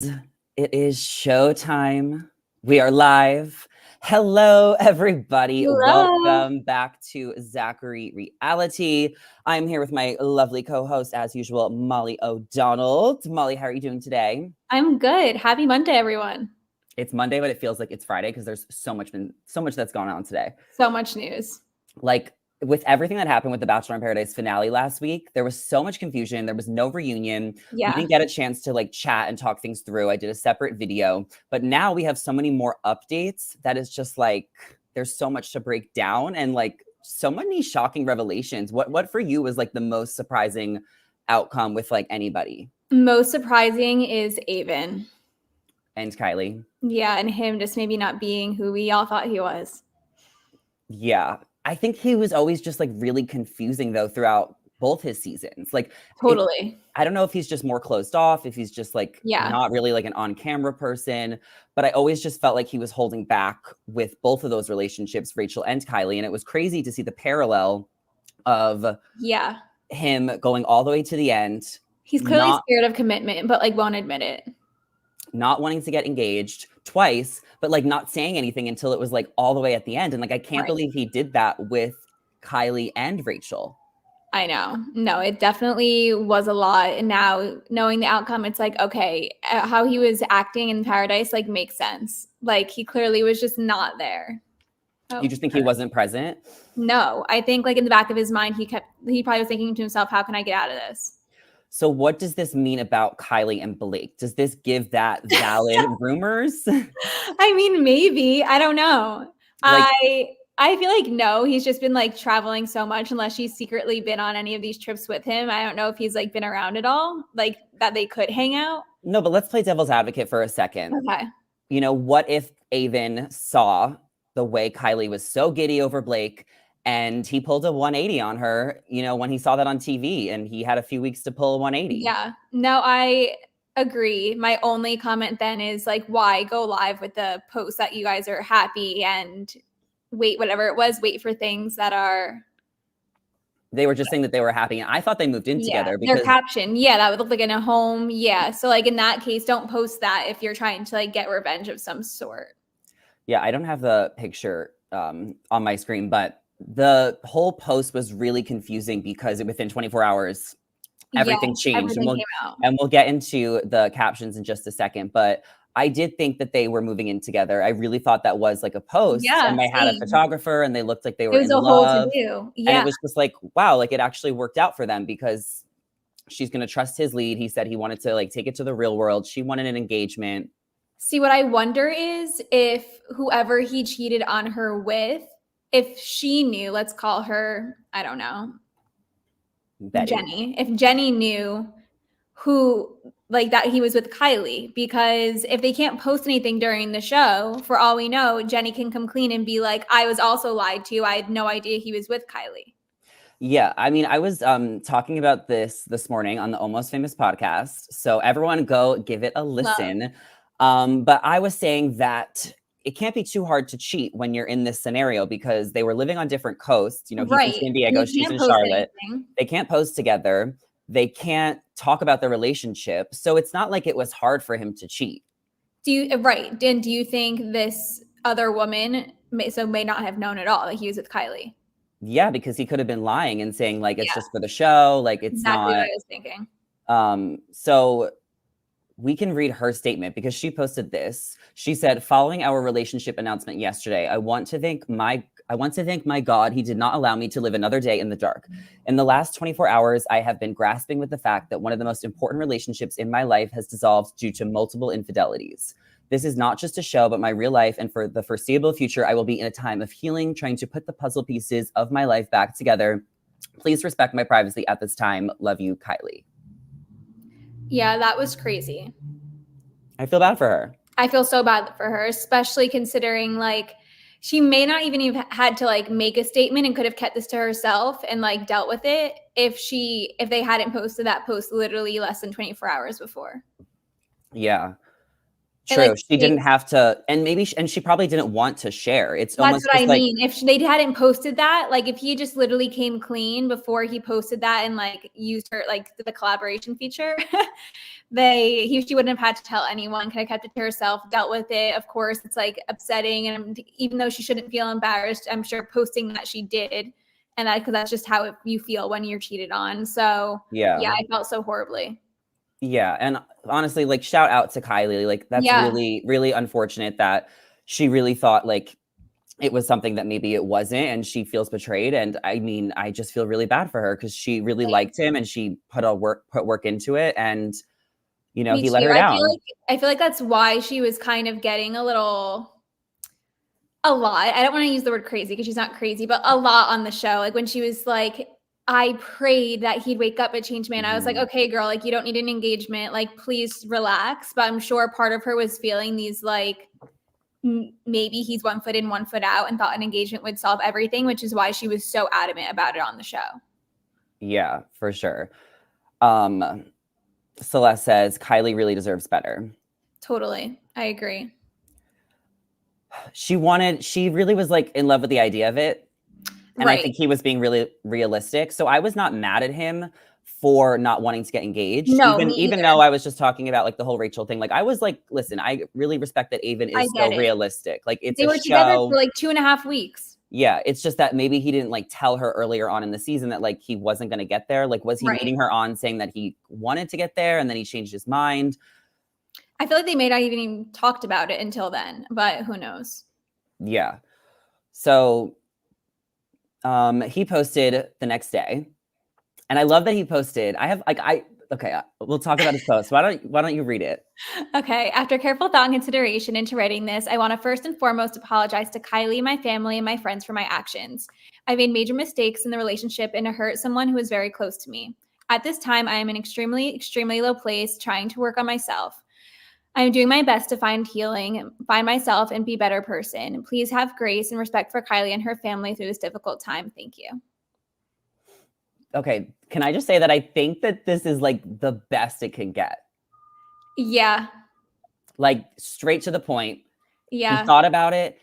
It is showtime. We are live. Hello, everybody. Hello. Welcome back to Zachary Reality. I'm here with my lovely co-host, as usual, Molly O'Donnell. Molly, how are you doing today? I'm good. Happy Monday, everyone. It's Monday, but it feels like it's Friday because there's so much that's gone on today. So much news. Like with everything that happened with the Bachelor in Paradise finale last week, there was so much confusion. There was no reunion. We didn't get a chance to like chat and talk things through. I did a separate video, but now we have so many more updates that is just like there's so much to break down and like so many shocking revelations. What for you was like the most surprising outcome with like anybody? Most surprising is Aven. And Kylie. Yeah, and him just maybe not being who we all thought he was. Yeah. I think he was always just like really confusing though throughout both his seasons. Like Totally. I don't know if he's just more closed off, if he's just like not really like an on-camera person, but I always just felt like he was holding back with both of those relationships, Rachel and Kylie. And it was crazy to see the parallel of him going all the way to the end. He's clearly scared of commitment, but like won't admit it. Not wanting to get engaged twice, but like not saying anything until it was like all the way at the end. And like, I can't believe he did that with Kylie and Rachel. I know. No, it definitely was a lot. And now knowing the outcome, it's like, okay, how he was acting in Paradise, like makes sense. Like he clearly was just not there. You just think he wasn't present? No, I think like in the back of his mind, he probably was thinking to himself, how can I get out of this? So what does this mean about Kylie and Blake? Does this give that valid rumors? I mean, maybe. I don't know. Like, I feel like no, he's just been like traveling so much unless she's secretly been on any of these trips with him. I don't know if he's like been around at all, like that they could hang out. No, but let's play devil's advocate for a second. Okay. You know, what if Aven saw the way Kylie was so giddy over Blake and he pulled a 180 on her, you know, when he saw that on TV and he had a few weeks to pull a 180. Yeah, no, I agree. My only comment then is like, why go live with the post that you guys are happy and wait for things that are. They were just saying that they were happy. And I thought they moved in together. Because their caption, that would look like in a home. Yeah. So like in that case, don't post that if you're trying to like get revenge of some sort. Yeah, I don't have the picture on my screen, but the whole post was really confusing because within 24 hours, everything changed. Everything and we'll get into the captions in just a second. But I did think that they were moving in together. I really thought that was like a post. Yeah, and they had a photographer and they looked like they were in love. Whole to-do. Yeah. And it was just like, wow, like it actually worked out for them because she's going to trust his lead. He said he wanted to like take it to the real world. She wanted an engagement. See, what I wonder is if whoever he cheated on her with, if she knew, let's call her, I don't know, Betty. Jenny. If Jenny knew who, like that he was with Kylie, because if they can't post anything during the show, for all we know, Jenny can come clean and be like, I was also lied to. I had no idea he was with Kylie. Yeah, I mean, I was talking about this morning on the Almost Famous podcast. So everyone go give it a listen. But I was saying that it can't be too hard to cheat when you're in this scenario because they were living on different coasts. You know, he's in San Diego, she's in Charlotte. They can't post together. They can't talk about their relationship. So it's not like it was hard for him to cheat. And do you think this other woman may not have known at all that he was with Kylie? Yeah, because he could have been lying and saying like, it's just for the show. Like it's exactly not. What I was thinking. So we can read her statement because she posted this. She said, following our relationship announcement yesterday, I want to thank my God he did not allow me to live another day in the dark. In the last 24 hours, I have been grasping with the fact that one of the most important relationships in my life has dissolved due to multiple infidelities. This is not just a show, but my real life. And for the foreseeable future, I will be in a time of healing, trying to put the puzzle pieces of my life back together. Please respect my privacy at this time. Love you, Kylie. Yeah, that was crazy. I feel bad for her. I feel so bad for her, especially considering like she may not even have had to like make a statement and could have kept this to herself and like dealt with it if they hadn't posted that post literally less than 24 hours before. Yeah. True. She didn't have to, and maybe, and she probably didn't want to share. It's almost That's what I like, mean. If they hadn't posted that, like if he just literally came clean before he posted that and like used her like the collaboration feature, she wouldn't have had to tell anyone. Could have kept it to herself, dealt with it. Of course, it's like upsetting, and even though she shouldn't feel embarrassed, I'm sure posting that she did, and that because that's just how you feel when you're cheated on. So yeah, I felt so horribly. Yeah, and honestly, like shout out to Kylie. Like that's really, really unfortunate that she really thought like it was something that maybe it wasn't, and she feels betrayed. And I mean, I just feel really bad for her because she really liked him and she put work into it, and you know, he let her down. I feel like that's why she was kind of getting a lot. I don't want to use the word crazy because she's not crazy, but a lot on the show. Like when she was like, I prayed that he'd wake up a changed man. I was like, okay, girl, like you don't need an engagement. Like, please relax. But I'm sure part of her was feeling these like, maybe he's 1 foot in, 1 foot out, and thought an engagement would solve everything, which is why she was so adamant about it on the show. Yeah, for sure. Celeste says Kylie really deserves better. Totally. I agree. She really was like in love with the idea of it. And I think he was being really realistic. So I was not mad at him for not wanting to get engaged. No, even though I was just talking about like the whole Rachel thing. Like I was like, listen, I really respect that Aven is so realistic. Like it's they were together for like 2.5 weeks. Yeah, it's just that maybe he didn't like tell her earlier on in the season that like he wasn't going to get there. Like was he leading her on saying that he wanted to get there and then he changed his mind? I feel like they may not even talked about it until then, but who knows? Yeah. So he posted the next day, and I love that he posted. Okay, we'll talk about his post. Why don't you read it? Okay. After careful thought and consideration into writing this, I want to first and foremost apologize to Kylie, my family, and my friends for my actions. I made major mistakes in the relationship and to hurt someone who was very close to me. At this time, I am in extremely, extremely low place, trying to work on myself. I am doing my best to find healing, find myself, and be a better person. Please have grace and respect for Kylie and her family through this difficult time. Thank you. Okay, can I just say that I think that this is like the best it can get. Yeah. Like straight to the point. Yeah. He thought about it.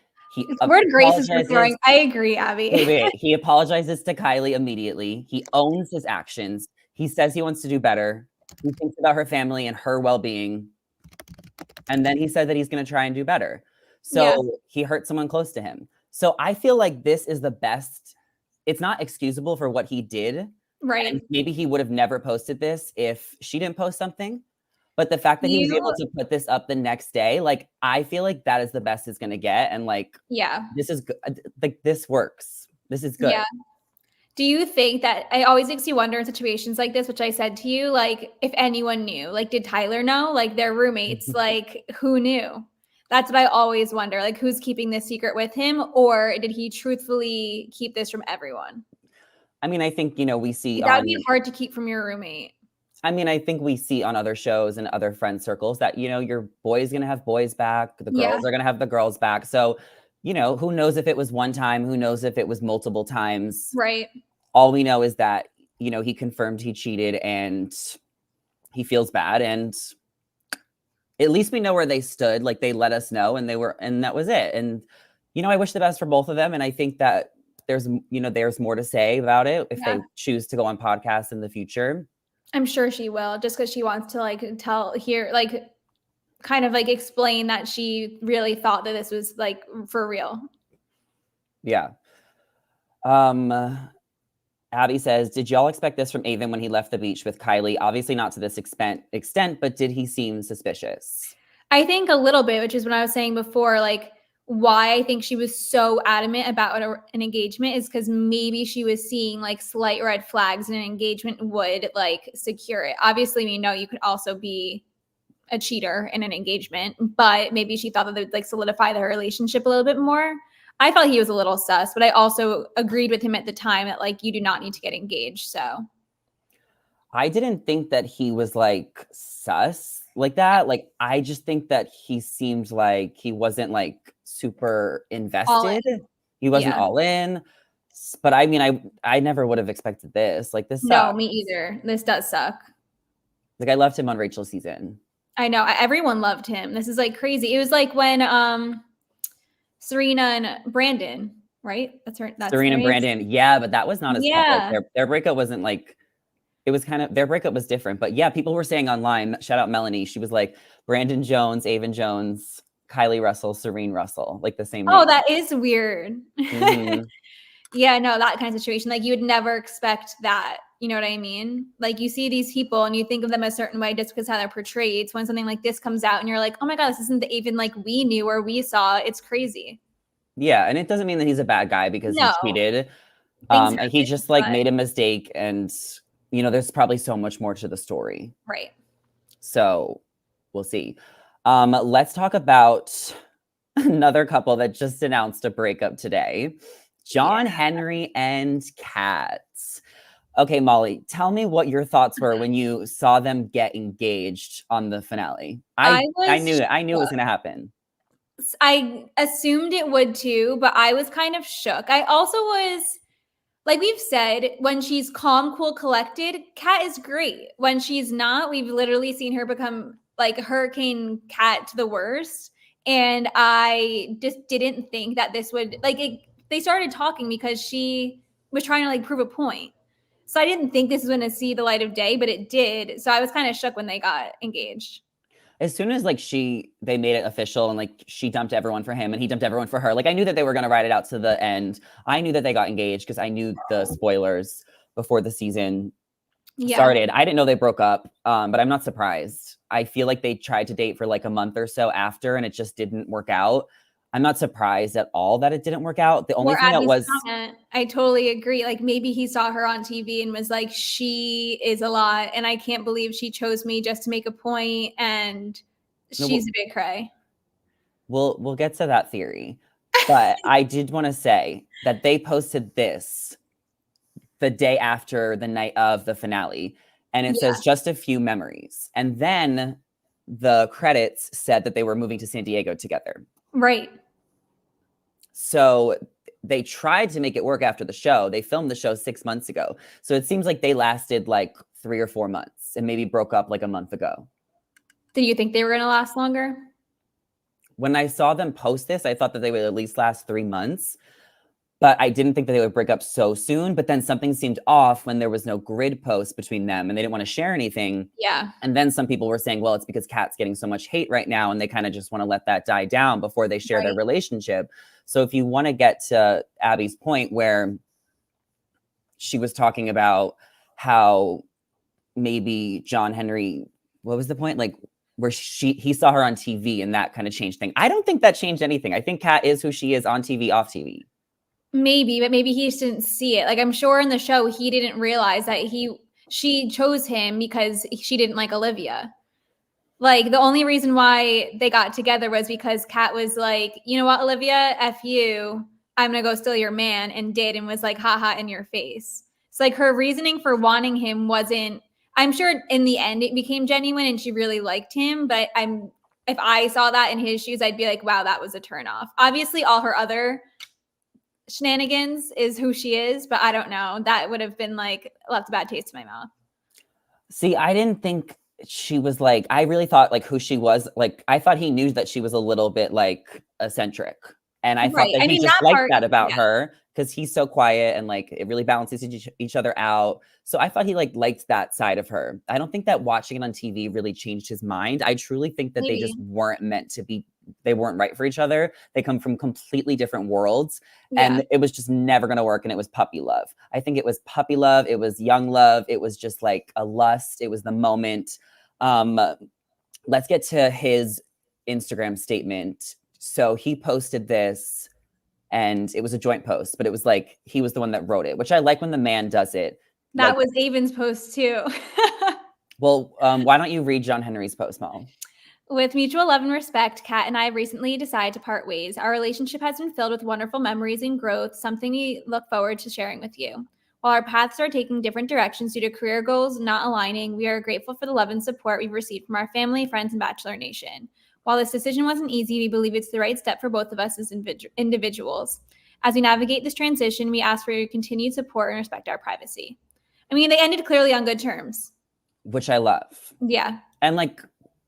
Word grace is referring. I agree, Abby. Wait. He apologizes to Kylie immediately. He owns his actions. He says he wants to do better. He thinks about her family and her well-being. And then he said that he's going to try and do better. So he hurt someone close to him. So I feel like this is the best. It's not excusable for what he did. Right. And maybe he would have never posted this if she didn't post something. But the fact that he was able to put this up the next day, like, I feel like that is the best it's going to get. And like, this is good. Like, this works. This is good. Yeah. Do you think that it always makes you wonder in situations like this, which I said to you, like if anyone knew, like did Tyler know? Like their roommates, like who knew? That's what I always wonder. Like who's keeping this secret with him, or did he truthfully keep this from everyone? I mean, I think, you know, we see that would be hard to keep from your roommate. I mean, I think we see on other shows and other friend circles that, you know, your boy's going to have boys back. The girls are going to have the girls back. So, you know, who knows if it was one time, who knows if it was multiple times. Right. All we know is that, you know, he confirmed he cheated and he feels bad. And at least we know where they stood. Like they let us know and that was it. And, you know, I wish the best for both of them. And I think that there's more to say about it if they choose to go on podcasts in the future. I'm sure she will, just because she wants to like kind of like explain that she really thought that this was like for real. Yeah. Abby says, did y'all expect this from Aven when he left the beach with Kylie? Obviously not to this extent, but did he seem suspicious? I think a little bit, which is what I was saying before, like why I think she was so adamant about an engagement is because maybe she was seeing like slight red flags and an engagement would like secure it. Obviously, we know you could also be a cheater in an engagement, but maybe she thought that they would like solidify their relationship a little bit more. I thought he was a little sus, but I also agreed with him at the time that like you do not need to get engaged. So I didn't think that he was like sus like that. Like I just think that he seemed like he wasn't like super invested. He wasn't all in. But I mean, I never would have expected this. Like this sucks. No, me either. This does suck. Like I loved him on Rachel's season. I know. Everyone loved him. This is like crazy. It was like when Serena and Brandon, right? That's their Serena and name. Brandon, yeah, but that was not as like Yeah. their breakup wasn't like it was kind of their breakup was different. But yeah, people were saying online, shout out Melanie, she was like Brandon Jones, Aven Jones, Kylie Russell, Serene Russell, like the same Oh, name. that is weird. Mhm. Yeah, no, that kind of situation. Like you would never expect that. You know what I mean? Like you see these people and you think of them a certain way just because how they're portrayed. So when something like this comes out and you're like, oh my God, this isn't even like we knew or we saw. It's crazy. Yeah, and it doesn't mean that he's a bad guy because he No, cheated. things And he happen, just like but made a mistake, and there's probably so much more to the story. right. So we'll see. Let's talk about another couple that just announced a breakup today. Yeah. John Henry and Kat. Okay, Molly, tell me what your thoughts were when you saw them get engaged on the finale. I knew it. I knew it was gonna happen. I assumed it would too, but I was kind of shook. I also was like we've said, when she's calm, cool, collected, Kat is great. When she's not, we've literally seen her become like Hurricane Kat to the worst. And I just didn't think that this would they started talking because she was trying to like prove a point. So I didn't think this was going to see the light of day, but it did. So I was kind of shook when they got engaged. As soon as like they made it official and like she dumped everyone for him and he dumped everyone for her, like I knew that they were gonna ride it out to the end. I knew that they got engaged because I knew the spoilers before the season started. I didn't know they broke up, but I'm not surprised. I feel like they tried to date for like a month or so after and it just didn't work out. I'm not surprised at all that it didn't work out. The only Or thing that Abby's was comment, I totally agree. Like maybe he saw her on TV and was like, she is a lot, and I can't believe she chose me just to make a point, and no, she's a bit cray. we'll get to that theory. But I did want to say that they posted this the day after the night of the finale. And it says just a few memories. And then the credits said that they were moving to San Diego together. Right. So they tried to make it work after the show. They filmed the show 6 months ago. So it seems like they lasted like 3 or 4 months and maybe broke up like a month ago. Did you think they were going to last longer? When I saw them post this, I thought that they would at least last 3 months. But I didn't think that they would break up so soon. But then something seemed off when there was no grid post between them and they didn't want to share anything. Yeah. And then some people were saying, well, it's because Kat's getting so much hate right now and they kind of just want to let that die down before they share their relationship. So if you want to get to Abby's point where she was talking about how maybe John Henry, what was the point? Like where he saw her on TV and that kind of changed things. I don't think that changed anything. I think Kat is who she is on TV, off TV. Maybe, but maybe he just didn't see it. Like I'm sure in the show he didn't realize that she chose him because she didn't like Olivia. Like the only reason why they got together was because Kat was like, you know what, Olivia, F you, I'm gonna go steal your man, and did, and was like, haha, in your face. It's like her reasoning for wanting him wasn't, I'm sure in the end it became genuine and she really liked him, but if I saw that in his shoes, I'd be like, wow, that was a turnoff. Obviously all her other shenanigans is who she is, but I don't know. That would have been like left a bad taste in my mouth. See, I didn't think she was like, I really thought like who she was. Like, I thought he knew that she was a little bit like eccentric. And I thought that he just liked that about her because he's so quiet and like it really balances each other out. So I thought he like liked that side of her. I don't think that watching it on TV really changed his mind. I truly think that they just weren't meant to be. They weren't right for each other. They come from completely different worlds and it was just never going to work. And it was puppy love. I think it was puppy love. It was young love. It was just like a lust. It was the moment. Let's get to his Instagram statement. So he posted this and it was a joint post, but it was like, he was the one that wrote it, which I like when the man does it. That was Aven's post too. Well, why don't you read John Henry's post, Mo? With mutual love and respect, Kat and I recently decided to part ways. Our relationship has been filled with wonderful memories and growth, something we look forward to sharing with you. While our paths are taking different directions due to career goals not aligning, we are grateful for the love and support we've received from our family, friends, and Bachelor Nation. While this decision wasn't easy, we believe it's the right step for both of us as individuals. As we navigate this transition, we ask for your continued support and respect our privacy. I mean, they ended clearly on good terms. Which I love. Yeah. And like,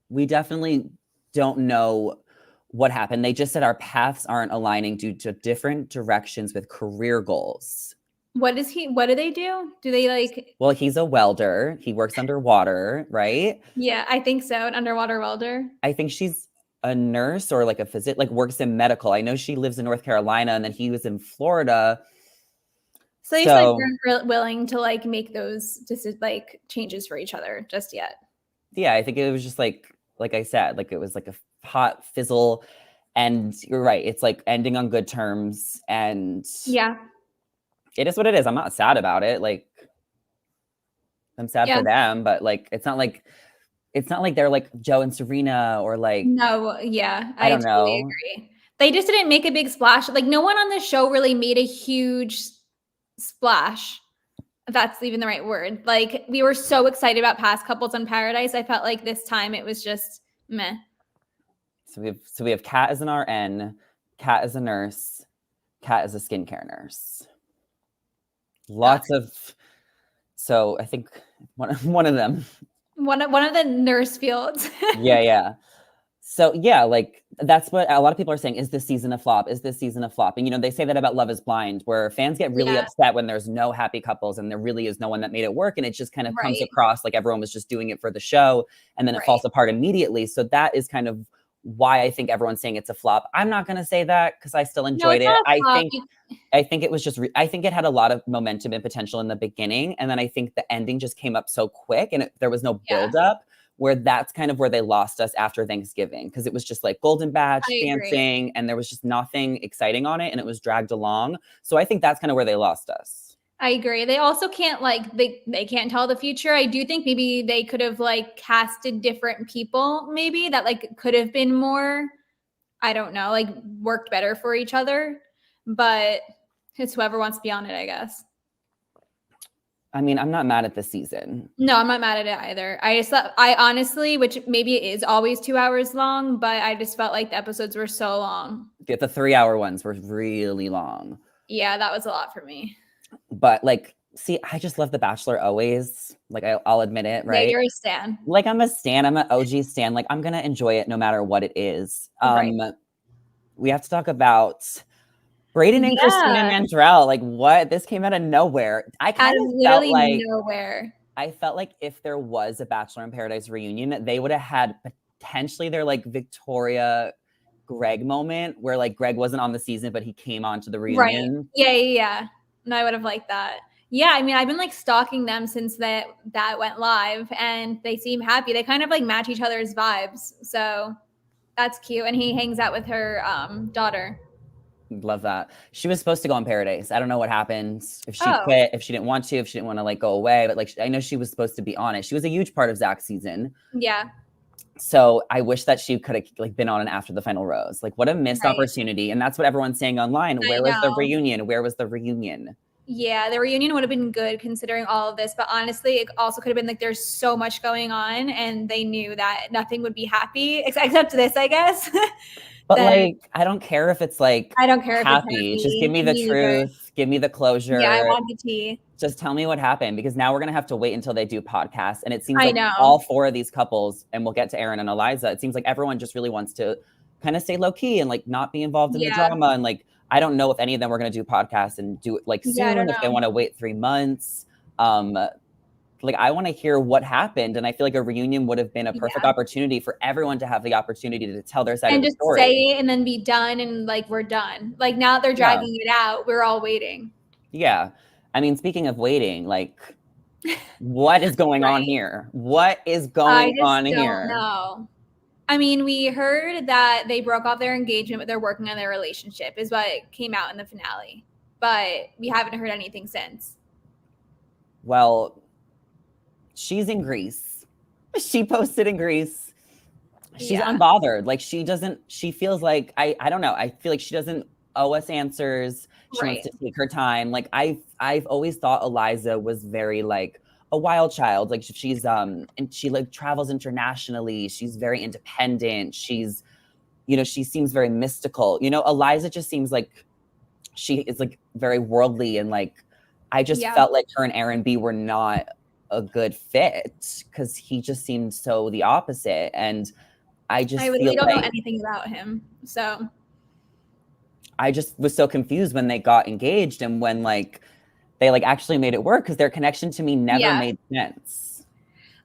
we definitely don't know what happened. They just said our paths aren't aligning due to different directions with career goals. What do they do? Do they like? Well, he's a welder. He works underwater, right? Yeah, I think so. An underwater welder. I think she's a nurse or like a physician, like works in medical. I know she lives in North Carolina and then he was in Florida. So they just like weren't willing to like make those like changes for each other just yet. Yeah, I think it was just like I said, like it was like a hot fizzle. And you're right, it's like ending on good terms. And yeah, it is what it is. I'm not sad about it. Like I'm sad for them, but like it's not like they're like Joe and Serena or like no, yeah, I don't totally know. agree. They just didn't make a big splash. Like no one on the show really made a huge splash. If that's even the right word. Like we were so excited about past couples on Paradise. I felt like this time it was just meh. So we have Kat as an RN, Kat as a nurse, Kat as a skincare nurse. Lots of so I think one of them. One of the nurse fields. yeah. So yeah, like that's what a lot of people are saying. Is this season a flop? Is this season a flop? And they say that about Love is Blind, where fans get really upset when there's no happy couples and there really is no one that made it work. And it just kind of comes across like everyone was just doing it for the show and then it falls apart immediately. So that is kind of why I think everyone's saying it's a flop. I'm not going to say that because I still enjoyed it. I think it was just, I think it had a lot of momentum and potential in the beginning. And then I think the ending just came up so quick and there was no build up. Where that's kind of where they lost us after Thanksgiving because it was just like Golden Badge dancing and there was just nothing exciting on it and it was dragged along. So I think that's kind of where they lost us. I agree. They also can't like they can't tell the future. I do think maybe they could have like casted different people maybe that like could have been more, I don't know, like worked better for each other. But it's whoever wants to be on it, I guess. I mean, I'm not mad at this season. No, I'm not mad at it either. I honestly, which maybe it is always 2 hours long, but I just felt like the episodes were so long. The 3-hour ones were really long. Yeah, that was a lot for me. But like, see, I just love The Bachelor always. Like, I'll admit it, right? Yeah, you're a stan. Like, I'm a stan. I'm an OG stan. Like, I'm going to enjoy it no matter what it is. We have to talk about Brayden and Christina Mandrell, like what? This came out of nowhere. I kind of felt like nowhere. I felt like if there was a Bachelor in Paradise reunion, they would have had potentially their like Victoria Greg moment where like Greg wasn't on the season, but he came on to the reunion. Right. Yeah. No, I would have liked that. Yeah, I mean, I've been like stalking them since that went live and they seem happy. They kind of like match each other's vibes. So that's cute. And he hangs out with her daughter. Love that. She was supposed to go on Paradise. I don't know what happened. If she quit, if she didn't want to, if she didn't want to like go away, but like I know she was supposed to be on it. She was a huge part of Zac's season. Yeah. So I wish that she could have like been on it after the final rose. Like what a missed opportunity. And that's what everyone's saying online. Where was the reunion? Where was the reunion? Yeah, the reunion would have been good considering all of this. But honestly, it also could have been like there's so much going on and they knew that nothing would be happy except this, I guess. But like, I don't care if it's like I don't care happy. If it's happy. Just give me the truth. Give me the closure. Yeah, I want the tea. Just tell me what happened because now we're going to have to wait until they do podcasts. And it seems like all four of these couples, and we'll get to Aaron and Eliza, it seems like everyone just really wants to kind of stay low key and like not be involved in the drama. And like, I don't know if any of them were going to do podcasts and do it like soon, if they want to wait 3 months. Like I want to hear what happened. And I feel like a reunion would have been a perfect opportunity for everyone to have the opportunity to tell their side of the story. And just say it and then be done. And like, we're done. Like now they're dragging it out. We're all waiting. Yeah. I mean, speaking of waiting, like what is going on here? What is going on here? No. I mean, we heard that they broke off their engagement, but they're working on their relationship is what came out in the finale. But we haven't heard anything since. Well, she's in Greece. She posted in Greece. She's unbothered. Like she feels like, I don't know. I feel like she doesn't owe us answers. She wants to take her time. Like I've always thought Eliza was very like a wild child. Like she's and she like travels internationally. She's very independent. She's, she seems very mystical. Eliza just seems like she is like very worldly and like I just felt like her and Aaron B were not a good fit because he just seemed so the opposite. And I literally don't know anything about him. So I just was so confused when they got engaged and when like they like actually made it work because their connection to me never made sense.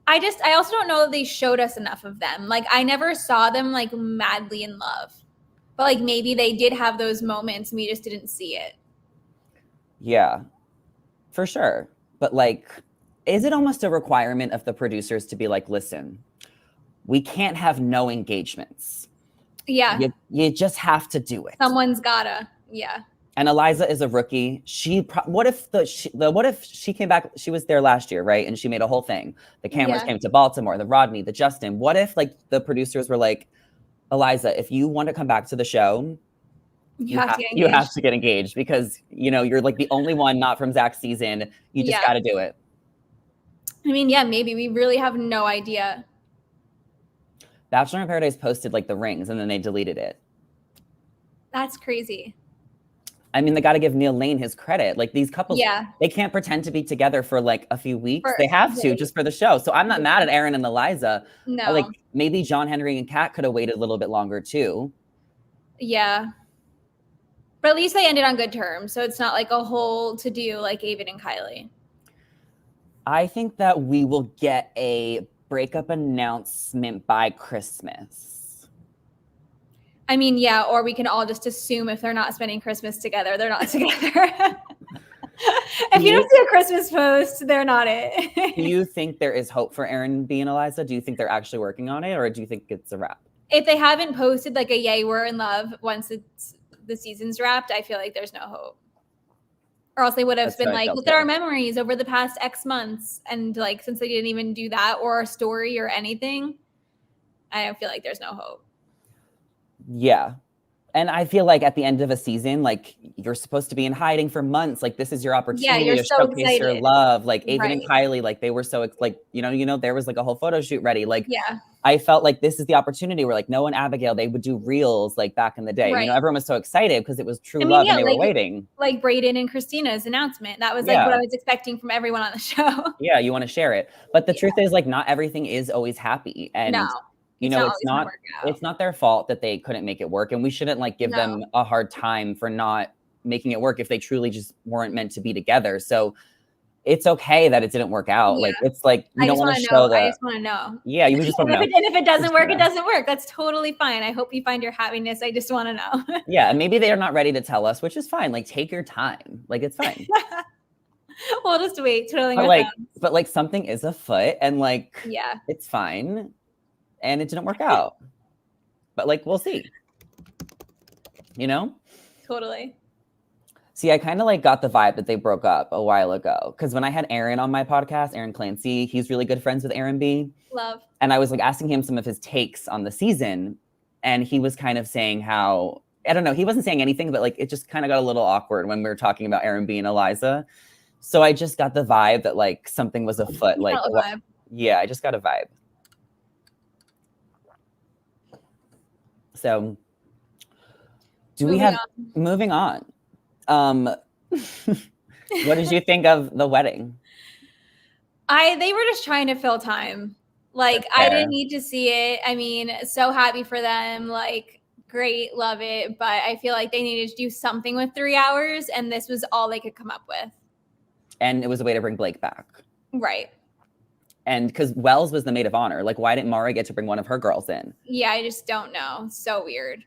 I also don't know if they showed us enough of them. Like I never saw them like madly in love. But like maybe they did have those moments and we just didn't see it. Yeah, for sure. But like, is it almost a requirement of the producers to be like, listen, we can't have no engagements. Yeah. You just have to do it. Someone's gotta. Yeah. And Eliza is a rookie. What if she came back? She was there last year, right? And she made a whole thing. The cameras came to Baltimore, the Rodney, the Justin. What if like the producers were like, Eliza, if you want to come back to the show, you have to get engaged because you're like the only one not from Zac's season. You just got to do it. I mean, yeah, maybe we really have no idea. Bachelor in Paradise posted like the rings and then they deleted it. That's crazy. I mean, they got to give Neil Lane his credit. Like these couples, they can't pretend to be together for like a few weeks. They have to just for the show. So I'm not mad at Aaron and Eliza. No. Like maybe John Henry and Kat could have waited a little bit longer too. Yeah. But at least they ended on good terms. So it's not like a whole to-do like Aven and Kylie. I think that we will get a breakup announcement by Christmas. I mean, yeah, or we can all just assume if they're not spending Christmas together, they're not together. If you don't see a Christmas post, they're not it. Do you think there is hope for Aaron B and Eliza? Do you think they're actually working on it, or do you think it's a wrap? If they haven't posted like a yay, we're in love once the season's wrapped, I feel like there's no hope. Or else they would have been like, look at our memories over the past X months. And like, since they didn't even do that or a story or anything, I don't feel like there's no hope. Yeah. And I feel like at the end of a season, like you're supposed to be in hiding for months. Like this is your opportunity to showcase your love. Like Aven and Kylie, like they were so like, there was like a whole photo shoot ready. Like I felt like this is the opportunity where like Noah and Abigail, they would do reels like back in the day. Everyone was so excited because it was true love and they were waiting. Like Brayden and Christina's announcement. That was like what I was expecting from everyone on the show. Yeah, you want to share it. But the truth is like not everything is always happy. And it's not their fault that they couldn't make it work. And we shouldn't like give them a hard time for not making it work if they truly just weren't meant to be together. So it's okay that it didn't work out. Like it's like you don't want to show that. I just want to know. Yeah, you just want to know. And if it doesn't work, it doesn't work. That's totally fine. I hope you find your happiness. I just want to know. Yeah, and maybe they're not ready to tell us, which is fine. Like take your time. Like it's fine. We'll just wait. Twiddling our thumbs. But like something is afoot, and like it's fine. And it didn't work out. But like, we'll see. Totally. See, I kind of like got the vibe that they broke up a while ago. Because when I had Aaron on my podcast, Aaron Clancy, he's really good friends with Aaron B. Love. And I was like asking him some of his takes on the season. And he was kind of saying how, I don't know, he wasn't saying anything, but like it just kind of got a little awkward when we were talking about Aaron B and Eliza. So I just got the vibe that like something was afoot. Like, yeah, I just got a vibe. So moving on. What did you think of the wedding? They were just trying to fill time. Like I didn't need to see it. I mean, so happy for them. Like great, love it. But I feel like they needed to do something with 3 hours and this was all they could come up with. And it was a way to bring Blake back. Right. And because Wells was the maid of honor. Like why didn't Mara get to bring one of her girls in? Yeah, I just don't know. So weird.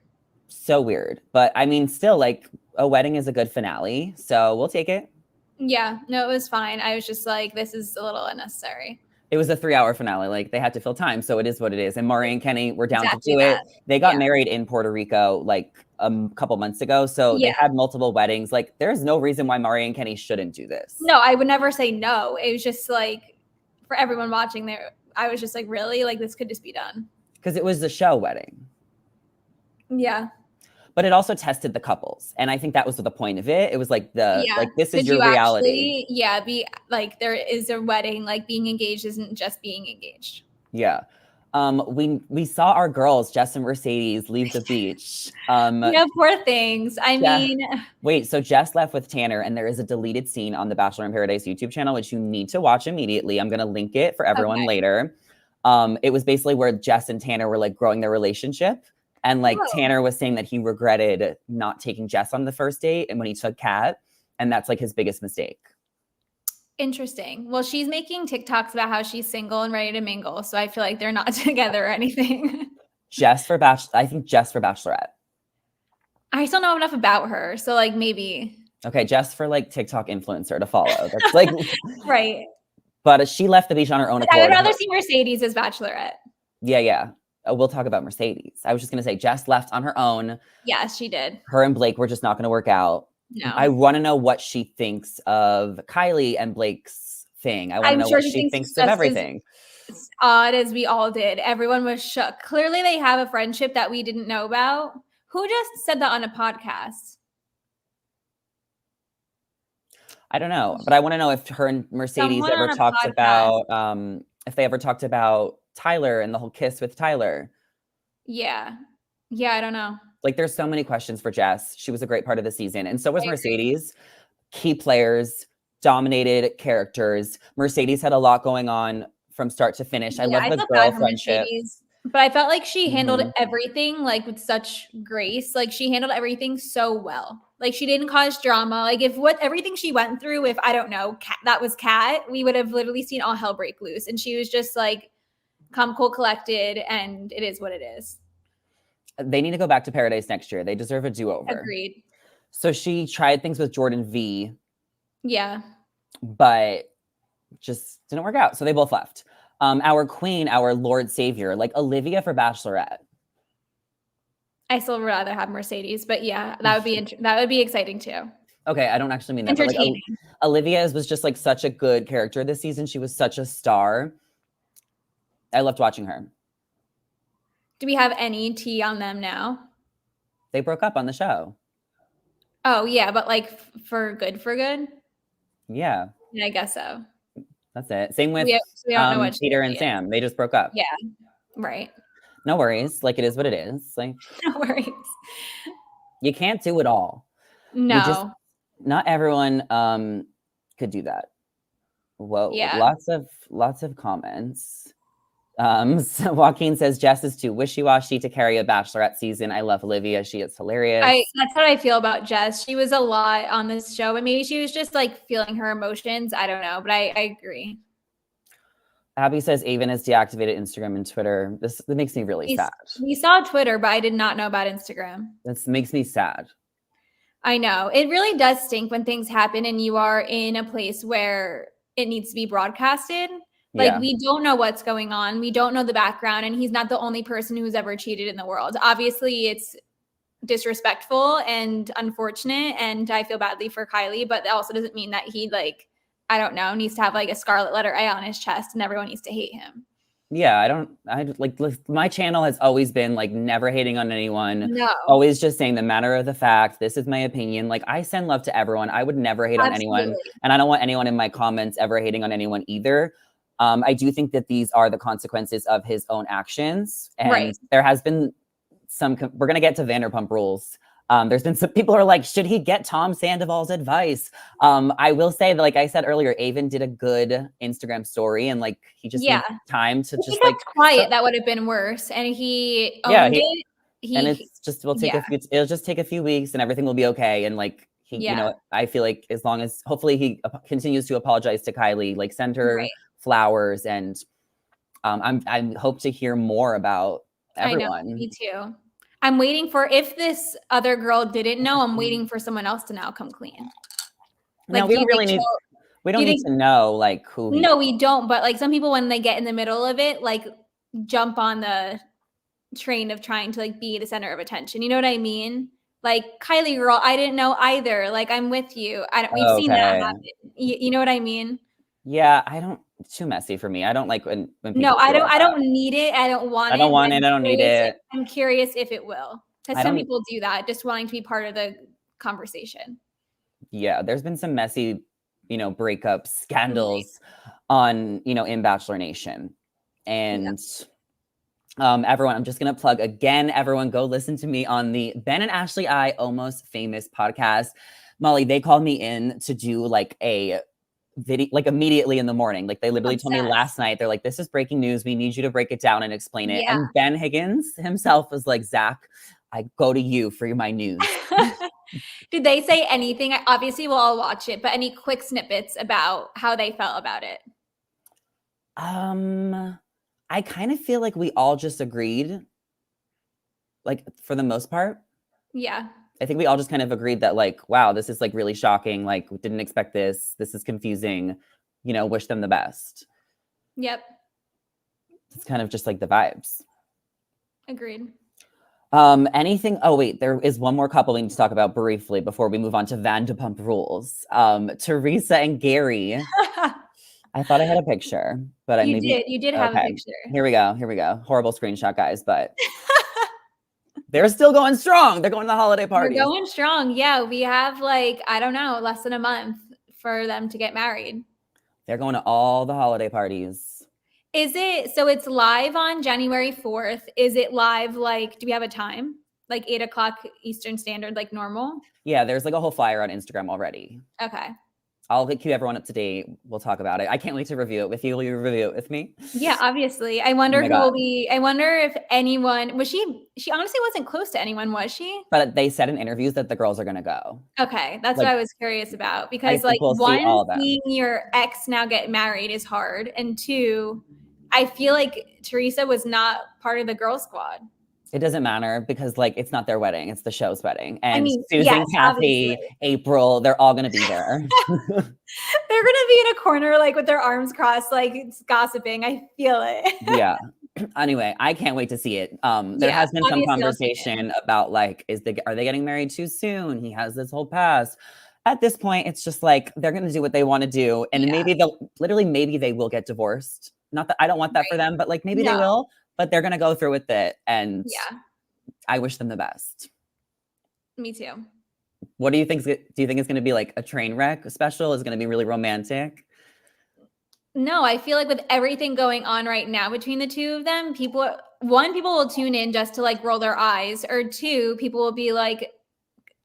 So weird. But I mean, still like a wedding is a good finale. So we'll take it. Yeah, no, it was fine. I was just like, this is a little unnecessary. It was a 3-hour finale. Like they had to fill time. So it is what it is. And Maury and Kenny were down to do it. They got married in Puerto Rico like a couple months ago. So they had multiple weddings. Like there's no reason why Maury and Kenny shouldn't do this. No, I would never say no. It was just like for everyone watching there, I was just like, really? Like this could just be done. Because it was the show wedding. Yeah. But it also tested the couples. And I think that was the point of it. It was like like this is your reality. Be like there is a wedding, like being engaged isn't just being engaged. Yeah. We saw our girls, Jess and Mercedes, leave the beach. Poor things. I mean, wait, so Jess left with Tanner, and there is a deleted scene on the Bachelor in Paradise YouTube channel, which you need to watch immediately. I'm gonna link it for everyone later. It was basically where Jess and Tanner were like growing their relationship. And like Tanner was saying that he regretted not taking Jess on the first date and when he took Kat. And that's like his biggest mistake. Interesting. Well, she's making TikToks about how she's single and ready to mingle. So I feel like they're not together or anything. I think Jess for Bachelorette. I just don't know enough about her. So like maybe. Okay, Jess for like TikTok influencer to follow. That's like right. But she left the beach on her own accord. I would rather see Mercedes as Bachelorette. Yeah. We'll talk about Mercedes. I was just going to say Jess left on her own. Yes, she did. Her and Blake were just not going to work out. No. I want to know what she thinks of Kylie and Blake's thing. I want to know what she thinks of everything. As odd as we all did. Everyone was shook. Clearly they have a friendship that we didn't know about. Who just said that on a podcast? I don't know, but I want to know if her and Mercedes ever talked about if they ever talked about Tyler and the whole kiss with Tyler. Yeah, I don't know. Like, there's so many questions for Jess. She was a great part of the season, and so was Mercedes. Key players, dominated characters. Mercedes had a lot going on from start to finish. I love the girl friendship. But I felt like she handled everything like with such grace. Like she handled everything so well. Like she didn't cause drama. Like everything she went through, if I don't know, that was Kat, we would have literally seen all hell break loose. And she was just like calm, cool, collected, and it is what it is. They need to go back to Paradise next year. They deserve a do-over. Agreed. So she tried things with Jordan V. Yeah. But just didn't work out. So they both left. Our queen, our Lord Savior, like Olivia for Bachelorette. I still would rather have Mercedes, but yeah, that would be exciting too. Okay, I don't actually mean that. Entertaining. But like, Olivia was just like such a good character this season. She was such a star. I loved watching her. Do we have any tea on them now? They broke up on the show. Oh yeah, but like for good? Yeah. I guess so. That's it. Same with Peter and Sam. They just broke up. Yeah, right. No worries. Like, it is what it is. Like, no worries. You can't do it all. No. Not everyone could do that. Whoa. Yeah. Lots of comments. So Joaquin says Jess is too wishy-washy to carry a Bachelorette season. I love Olivia. She is hilarious. That's how I feel about Jess. She was a lot on this show, and maybe she was just like feeling her emotions. I don't know, but I agree. Abby says Aven has deactivated Instagram and Twitter. This makes me really sad. We saw Twitter, but I did not know about Instagram. This makes me sad. I know. It really does stink when things happen and you are in a place where it needs to be broadcasted. Like, we don't know what's going on. We don't know the background, and he's not the only person who's ever cheated in the world. Obviously, it's disrespectful and unfortunate, and I feel badly for Kylie, but that also doesn't mean that he, like, I don't know, needs to have, like, a scarlet letter A on his chest and everyone needs to hate him. Yeah, my channel has always been, like, never hating on anyone. No. Always just saying the matter of the fact. This is my opinion. Like, I send love to everyone. I would never hate on anyone, and I don't want anyone in my comments ever hating on anyone either. I do think that these are the consequences of his own actions. And there has been we're going to get to Vanderpump Rules. There's been some people who are like, should he get Tom Sandoval's advice? I will say that, like I said earlier, Aven did a good Instagram story, and like he just needs time to just like quiet. That would have been worse. And he owned it. And it's just it'll just take a few weeks and everything will be okay. And like you know, I feel like as long as hopefully he continues to apologize to Kylie, like send her flowers, and I hope to hear more about everyone. I know, me too. I'm waiting for, if this other girl didn't know, I'm waiting for someone else to now come clean. Like, no, we don't need to know like who. No, we don't. But like some people, when they get in the middle of it, like jump on the train of trying to like be the center of attention. You know what I mean? Like, Kylie girl, I didn't know either. Like, I'm with you. We've seen that happen. You know what I mean? Yeah, it's too messy for me. I don't like when people I don't need it. I don't want it. I don't want it. I don't need it. I'm curious if it will. Because some people do that, just wanting to be part of the conversation. Yeah, there's been some messy, breakup scandals on, in Bachelor Nation. And Everyone, I'm just gonna plug again. Everyone, go listen to me on the Ben and Ashley I Almost Famous podcast. Molly, they called me in to do like a video, like immediately in the morning. Like they literally told me last night, they're like, this is breaking news. We need you to break it down and explain it. Yeah. And Ben Higgins himself was like, Zach, I go to you for my news. Did they say anything? Obviously, we'll all watch it, but any quick snippets about how they felt about it? I kind of feel like we all just agreed, like for the most part. Yeah. I think we all just kind of agreed that like, wow, this is like really shocking. Like, we didn't expect this. This is confusing. You know, wish them the best. Yep. It's kind of just like the vibes. Agreed. Anything? Oh wait, there is one more couple we need to talk about briefly before we move on to Vanderpump Rules. Teresa and Gary. I thought I had a picture, but You did have a picture. Here we go. Horrible screenshot, guys, but they're still going strong. They're going to the holiday party. We're going strong. Yeah, we have like, I don't know, less than a month for them to get married. They're going to all the holiday parties. So it's live on January 4th. Is it live, like, do we have a time? Like 8 o'clock Eastern Standard, like normal? Yeah, there's like a whole flyer on Instagram already. Okay. I'll keep everyone up to date. We'll talk about it. I can't wait to review it with you. Will you review it with me? Yeah, obviously. I wonder who will be. I wonder if anyone she honestly wasn't close to anyone, was she? But they said in interviews that the girls are gonna go. Okay, that's what I was curious about, because like we'll one, seeing your ex now get married is hard, and two, I feel like Teresa was not part of the girl squad. It doesn't matter because like it's not their wedding, it's the show's wedding. And I mean, Susan, yes, Kathy, obviously. April, they're all gonna be there. They're gonna be in a corner like with their arms crossed, like it's gossiping. I feel it. Yeah. Anyway, I can't wait to see it. There has been some conversation about like, are they getting married too soon? He has this whole past. At this point, it's just like they're gonna do what they want to do. And maybe they will get divorced. Not that I don't want that for them, but like maybe they will, but they're gonna go through with it. And I wish them the best. Me too. What do you think? Do you think it's going to be like a train wreck special? Is it going to be really romantic? No, I feel like with everything going on right now between the two of them, people will tune in just to like roll their eyes, or two, people will be like,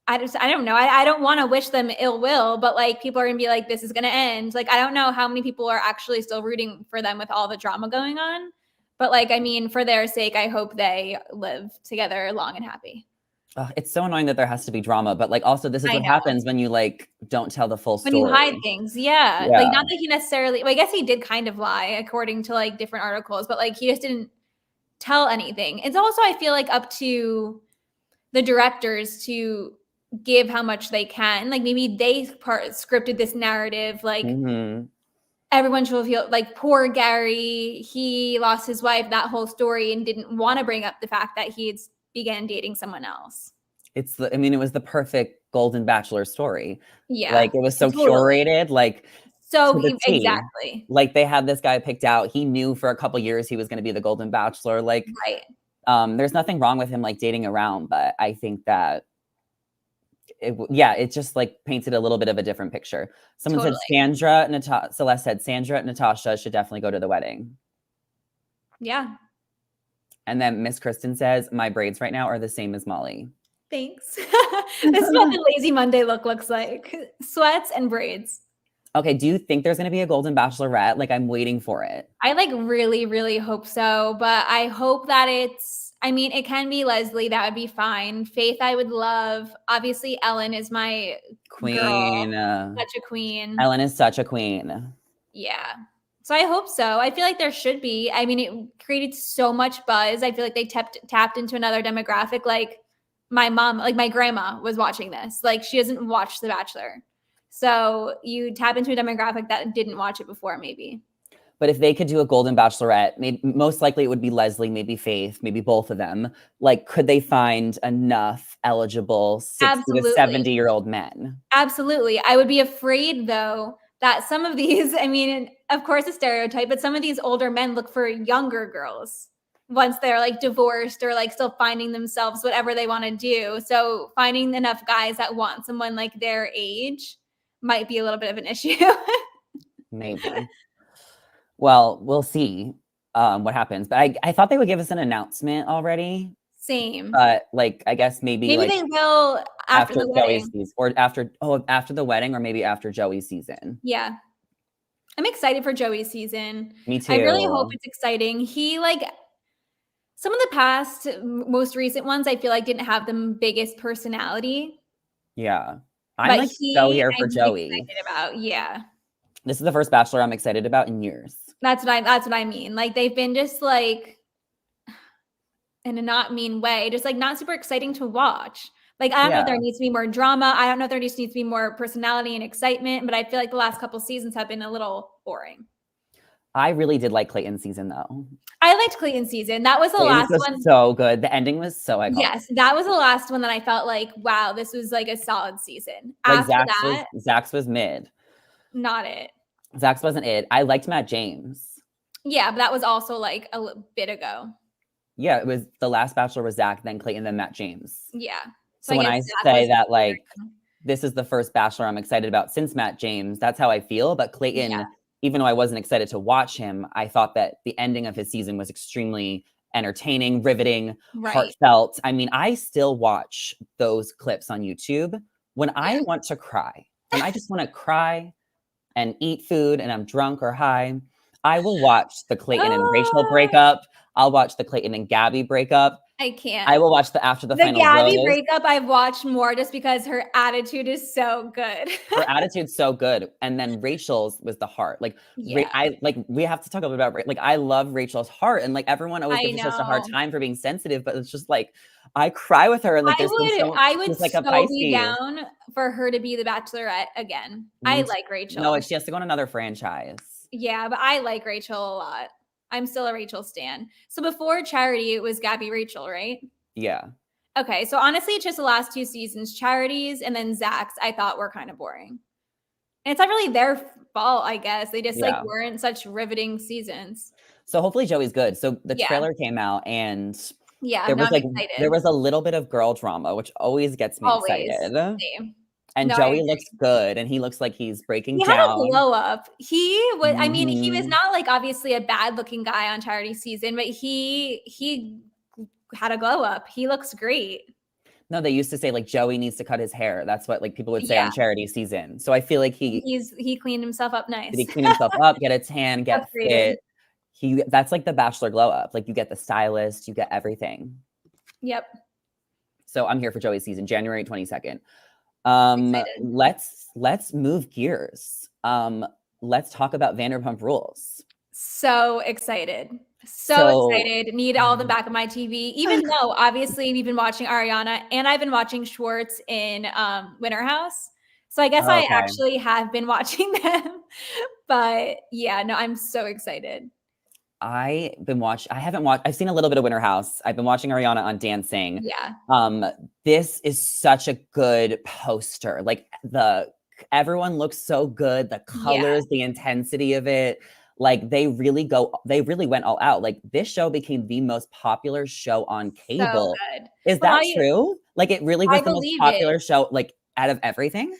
I don't know. I don't want to wish them ill will, but like people are going to be like, this is going to end. Like, I don't know how many people are actually still rooting for them with all the drama going on. But like, I mean, for their sake, I hope they live together long and happy. It's so annoying that there has to be drama, but like also this is what happens when you like don't tell the full story. When you hide things, yeah. Like not that he necessarily, well, I guess he did kind of lie according to like different articles, but like he just didn't tell anything. It's also, I feel like, up to the directors to give how much they can. Like maybe they scripted this narrative, like everyone should feel like poor Gary, he lost his wife, that whole story, and didn't want to bring up the fact that he had began dating someone else. It was the perfect Golden Bachelor story. Yeah. Like it was so curated, like so exactly. Like they had this guy picked out. He knew for a couple years he was going to be the Golden Bachelor. Like, there's nothing wrong with him like dating around, but I think that it just like painted a little bit of a different picture. Someone said Celeste said Sandra and Natasha should definitely go to the wedding. Yeah. And then Miss Kristen says, my braids right now are the same as Molly. Thanks. This is what the lazy Monday look looks like. Sweats and braids. Okay, do you think there's going to be a Golden Bachelorette? Like, I'm waiting for it. I like really, really hope so. But I hope that it can be Leslie. That would be fine. Faith, I would love. Obviously, Ellen is my queen. Such a queen. Ellen is such a queen. Yeah. So I hope so. I feel like there should be. I mean, it created so much buzz. I feel like they tapped into another demographic. Like my mom, like my grandma was watching this. Like she doesn't watch The Bachelor. So you tap into a demographic that didn't watch it before, maybe. But if they could do a Golden Bachelorette, most likely it would be Leslie, maybe Faith, maybe both of them. Like, could they find enough eligible 60 to 70-year-old men? Absolutely. I would be afraid, though, that some of these, I mean, of course, a stereotype, but some of these older men look for younger girls once they're like divorced or like still finding themselves, whatever they want to do. So finding enough guys that want someone like their age might be a little bit of an issue. Maybe. Well, we'll see. what happens. But I thought they would give us an announcement already. Same. But like, I guess maybe Maybe like they will after the Joey's wedding. season, or after the wedding, or maybe after Joey's season. Yeah. I'm excited for Joey's season. Me I really hope too. it's exciting. He like some of the past most recent ones I feel like didn't have the biggest personality, Yeah. I'm but like so here for I'm Joey. excited about. Yeah. This is the first Bachelor I'm excited about in years. That's what I mean. Like they've been just like in a not mean way, just like not super exciting to watch. Like I don't know if there Yeah. needs to be more drama. I don't know if there just needs to be more personality and excitement, but I feel like the last couple seasons have been a little boring. I really did like Clayton's season though. I liked Clayton's season. That was the Clayton's last was one. so good. The ending was so iconic. Yes, that was the last one that I felt like, wow, this was like a solid season. Like After that, Zach's was mid. not it. Zach's wasn't it. I liked Matt James. Yeah, but that was also like a bit ago. Yeah, it was the last Bachelor was Zach, then Clayton, then Matt James. Yeah. So when I say that like this is the first Bachelor I'm excited about since Matt James, that's how I feel. But Clayton, even though I wasn't excited to watch him, I thought that the ending of his season was extremely entertaining, riveting, heartfelt. I mean, I still watch those clips on YouTube when I want to cry. When I just want to cry and eat food and I'm drunk or high, I will watch the Clayton and Rachel breakup. I'll watch the Clayton and Gabby breakup. I can't. I will watch the after the final Gabby rose. breakup I've watched more just because her attitude is so good. Her attitude's so good. And then Rachel's was the heart. Like we have to talk about like I love Rachel's heart. And like everyone always gives her such a hard time for being sensitive, but it's just like I cry with her and like I would like so be down for her to be the Bachelorette again. I like Rachel. No, she has to go on another franchise. Yeah, but I like Rachel a lot. I'm still a Rachel stan. So before Charity, it was Gabby Rachel, right? Yeah. Okay, so honestly, it's just the last two seasons, Charity's and then Zach's, I thought were kind of boring. And it's not really their fault, I guess. They just like weren't such riveting seasons. So hopefully Joey's good. So the trailer came out and there was a little bit of girl drama, which always gets me excited. Same. And Joey looks good, and he looks like he's breaking down. He had a glow up. He was, I mean, he was not like obviously a bad looking guy on Charity season, but he had a glow up. He looks great. No, they used to say like Joey needs to cut his hair. That's what like people would say on Charity season. So I feel like he cleaned himself up nice. He cleaned himself up, get a tan, get fit. That's like the Bachelor glow up. Like you get the stylist, you get everything. Yep. So I'm here for Joey's season, January 22nd. Let's move gears. Let's talk about Vanderpump Rules. So excited. So excited. Need all the back of my TV. Even though obviously we've been watching Ariana and I've been watching Schwartz in Winter House. So I guess I actually have been watching them. But yeah, no, I'm so excited. I've seen a little bit of Winter House. I've been watching Ariana on Dancing. Yeah. This is such a good poster. Like everyone looks so good. The colors, the intensity of it. Like they really went all out. Like this show became the most popular show on cable. So good. Is that true? Like it really was the most popular show, like out of everything?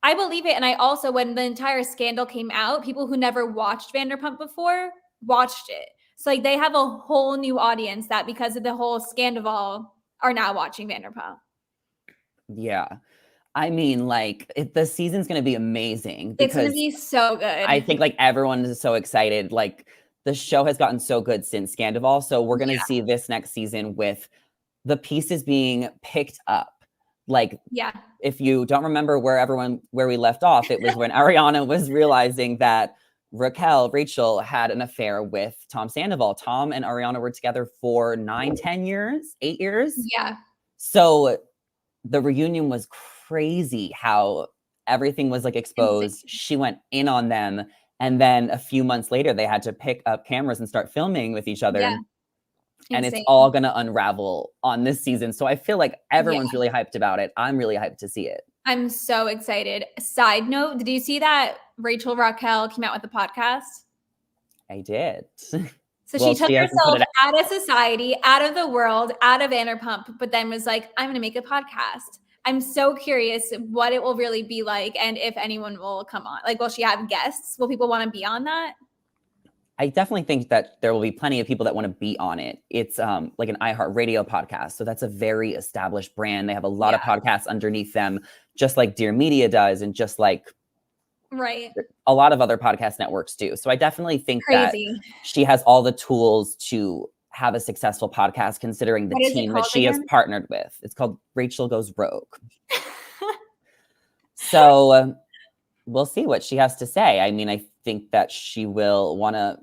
I believe it. And I also, when the entire scandal came out, people who never watched Vanderpump before watched it. So like they have a whole new audience that because of the whole scandal are now watching Vanderpump. Yeah. I mean, like the season's going to be amazing. It's going to be so good. I think like everyone is so excited. Like the show has gotten so good since Scandival. So we're going to see this next season with the pieces being picked up. Like, if you don't remember where we left off, it was when Ariana was realizing that Rachel had an affair with Tom Sandoval. Tom and Ariana were together for 8 years. Yeah. So the reunion was crazy how everything was like exposed. She went in on them. And then a few months later, they had to pick up cameras and start filming with each other. Yeah. And it's all going to unravel on this season. So I feel like everyone's really hyped about it. I'm really hyped to see it. I'm so excited. Side note, did you see that Rachel Raquel came out with a podcast? I did. So she took herself out of society, out of the world, out of Vanderpump, but then was like, I'm going to make a podcast. I'm so curious what it will really be like and if anyone will come on. Like, will she have guests? Will people want to be on that? I definitely think that there will be plenty of people that want to be on it. It's like an iHeartRadio podcast. So that's a very established brand. They have a lot of podcasts underneath them, just like Dear Media does, and just like Right. a lot of other podcast networks do. So I definitely think that Crazy. she has all the tools to have a successful podcast, considering the What is it team that called she has again? partnered with. It's called Rachel Goes Rogue. So we'll see what she has to say. I mean, I think that she will want to,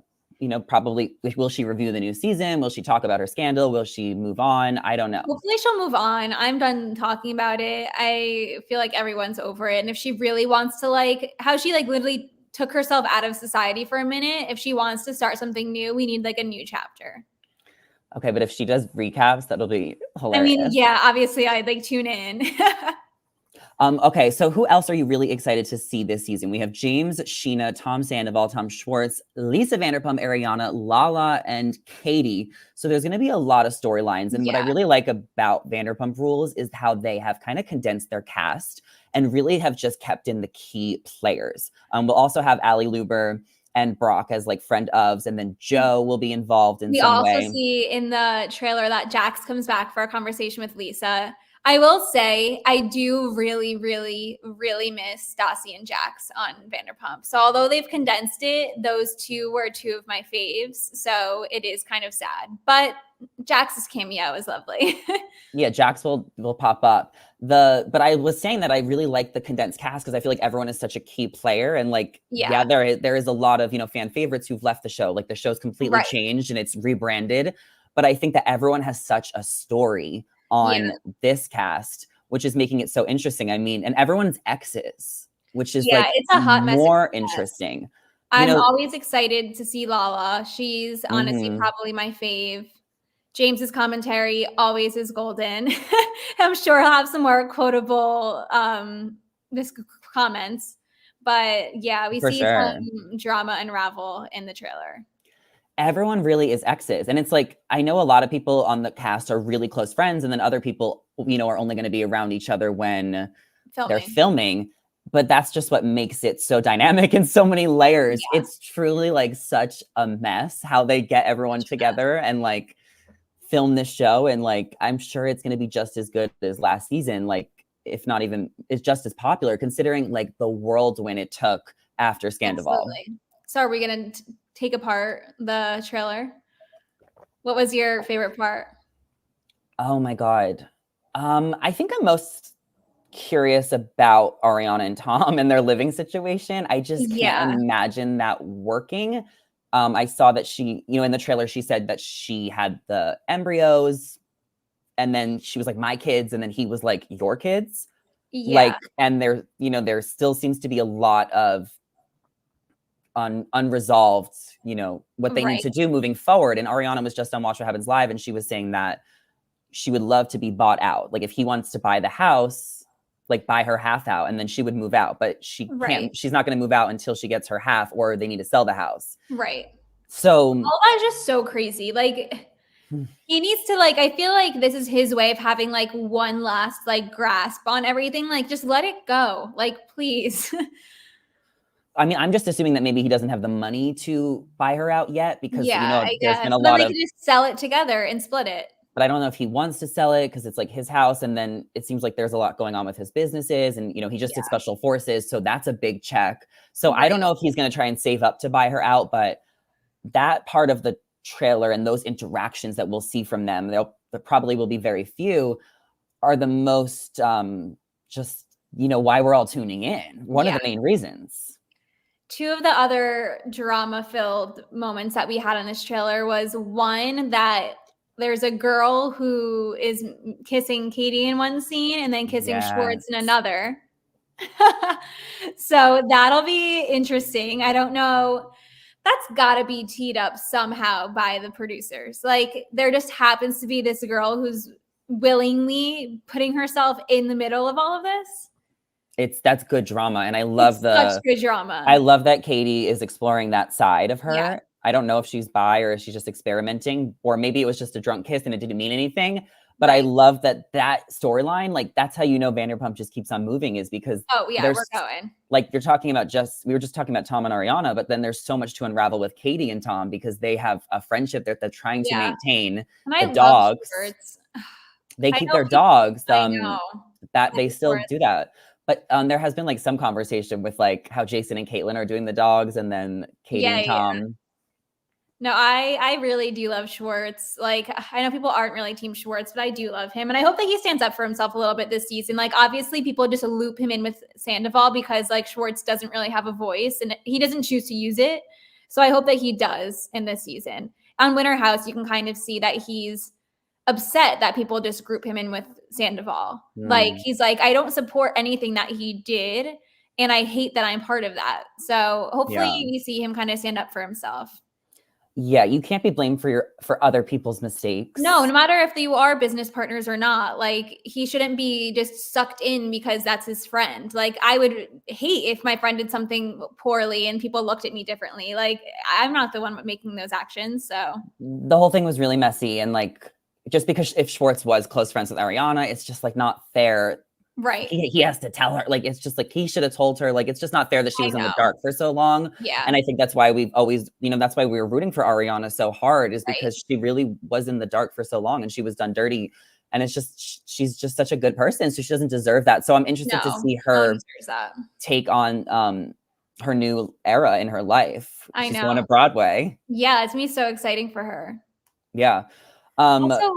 probably, will she review the new season? Will she talk about her scandal? Will she move on? I don't know. Hopefully she'll move on. I'm done talking about it. I feel like everyone's over it. And if she really wants to, like, how she like literally took herself out of society for a minute, if she wants to start something new, we need like a new chapter. Okay, but if she does recaps, that'll be hilarious. I mean, yeah, obviously I'd like tune in. Okay, so who else are you really excited to see this season? We have James, Sheena, Tom Sandoval, Tom Schwartz, Lisa Vanderpump, Ariana, Lala, and Katie. So there's going to be a lot of storylines. And what I really like about Vanderpump Rules is how they have kind of condensed their cast and really have just kept in the key players. We'll also have Ali Luber and Brock as like friend ofs, and then Joe will be involved in some way. We also see in the trailer that Jax comes back for a conversation with Lisa. I will say I do really, really, really miss Stassi and Jax on Vanderpump. So although they've condensed it, those two were two of my faves. So it is kind of sad. But Jax's cameo is lovely. Yeah, Jax will pop up. But I was saying that I really like the condensed cast because I feel like everyone is such a key player. And like, there is a lot of, fan favorites who've left the show. Like the show's completely changed and it's rebranded. But I think that everyone has such a story on this cast, which is making it so interesting. I mean, and everyone's exes, which is like it's a hot mess. More interesting. I'm always excited to see Lala. She's honestly probably my fave. James's commentary always is golden. I'm sure he'll have some more quotable comments. But yeah, we see some drama unravel in the trailer. Everyone really is exes. And it's like, I know a lot of people on the cast are really close friends, and then other people, are only going to be around each other when they're filming. But that's just what makes it so dynamic and so many layers. Yeah. It's truly like such a mess how they get everyone together and like film this show. And like, I'm sure it's going to be just as good as last season. Like, if not even, it's just as popular considering like the whirlwind it took after Scandival. Absolutely. So are we going to take apart the trailer? What was your favorite part? Oh my God. I think I'm most curious about Ariana and Tom and their living situation. I just can't imagine that working. I saw that she, in the trailer, she said that she had the embryos and then she was like, my kids. And then he was like, your kids. Yeah. Like, and there still seems to be a lot of unresolved, what they need to do moving forward. And Ariana was just on Watch What Happens Live, and she was saying that she would love to be bought out. Like if he wants to buy the house, like buy her half out, and then she would move out. But she can't. She's not going to move out until she gets her half, or they need to sell the house. Right. So all that is just so crazy. Like he needs to I feel like this is his way of having like one last like grasp on everything. Like just let it go. Like please. I mean, I'm just assuming that maybe he doesn't have the money to buy her out yet because, there's been a lot of... they can just sell it together and split it. But I don't know if he wants to sell it because it's like his house. And then it seems like there's a lot going on with his businesses. And, he just did Special Forces. So that's a big check. So I don't know if he's going to try and save up to buy her out. But that part of the trailer and those interactions that we'll see from them, there probably will be very few, are the most just, why we're all tuning in. One of the main reasons. Two of the other drama-filled moments that we had on this trailer was one that there's a girl who is kissing Katie in one scene and then kissing Schwartz in another. So that'll be interesting. I don't know. That's got to be teed up somehow by the producers. Like there just happens to be this girl who's willingly putting herself in the middle of all of this. That's good drama. And I love such good drama. I love that Katie is exploring that side of her. Yeah. I don't know if she's bi or if she's just experimenting, or maybe it was just a drunk kiss and it didn't mean anything. But I Right. love that storyline, like, that's how you know Vanderpump just keeps on moving is because Oh, yeah, we're there's going. like, you're talking about we were just talking about Tom and Ariana, but then there's so much to unravel with Katie and Tom because they have a friendship that they're trying to Yeah. maintain. And I The love dogs, Schwartz. they I keep know their people dogs, I know. that I they still Schwartz. do that. But, there has been, like, some conversation with, like, how Jason and Caitlyn are doing the dogs and then Katie Yeah, and yeah. Tom. No, I really do love Schwartz. Like, I know people aren't really team Schwartz, but I do love him. And I hope that he stands up for himself a little bit this season. Like, obviously people just loop him in with Sandoval because like Schwartz doesn't really have a voice and he doesn't choose to use it. So I hope that he does in this season. On Winter House, you can kind of see that he's upset that people just group him in with Sandoval. Like, Mm, he's like, I don't support anything that he did. And I hate that I'm part of that. So hopefully yeah. we see him kind of stand up for himself. Yeah, you can't be blamed for other people's No, mistakes. no matter if you are business partners or not, like he shouldn't be just sucked in because that's his friend. Like I would hate if my friend did something poorly and people looked at me differently. Like I'm not the one making those actions. So The whole thing was really messy and, like, just because if Schwartz was close friends with Ariana, it's just, like, not fair. right. He has to tell her, like, it's just, like, he should have told her, like, it's just not fair that she I was in the know. dark for so long, Yeah. and I think that's why we've always that's why we were rooting for Ariana so hard is Right. because she really was in the dark for so long, and she was done dirty, and it's just she's just such a good person, so she doesn't deserve that, so I'm interested to No, see no one her deserves that. take on, her new era in her life. I She's know. going to Broadway. Yeah, it's me so exciting for her. Yeah. Um, Also,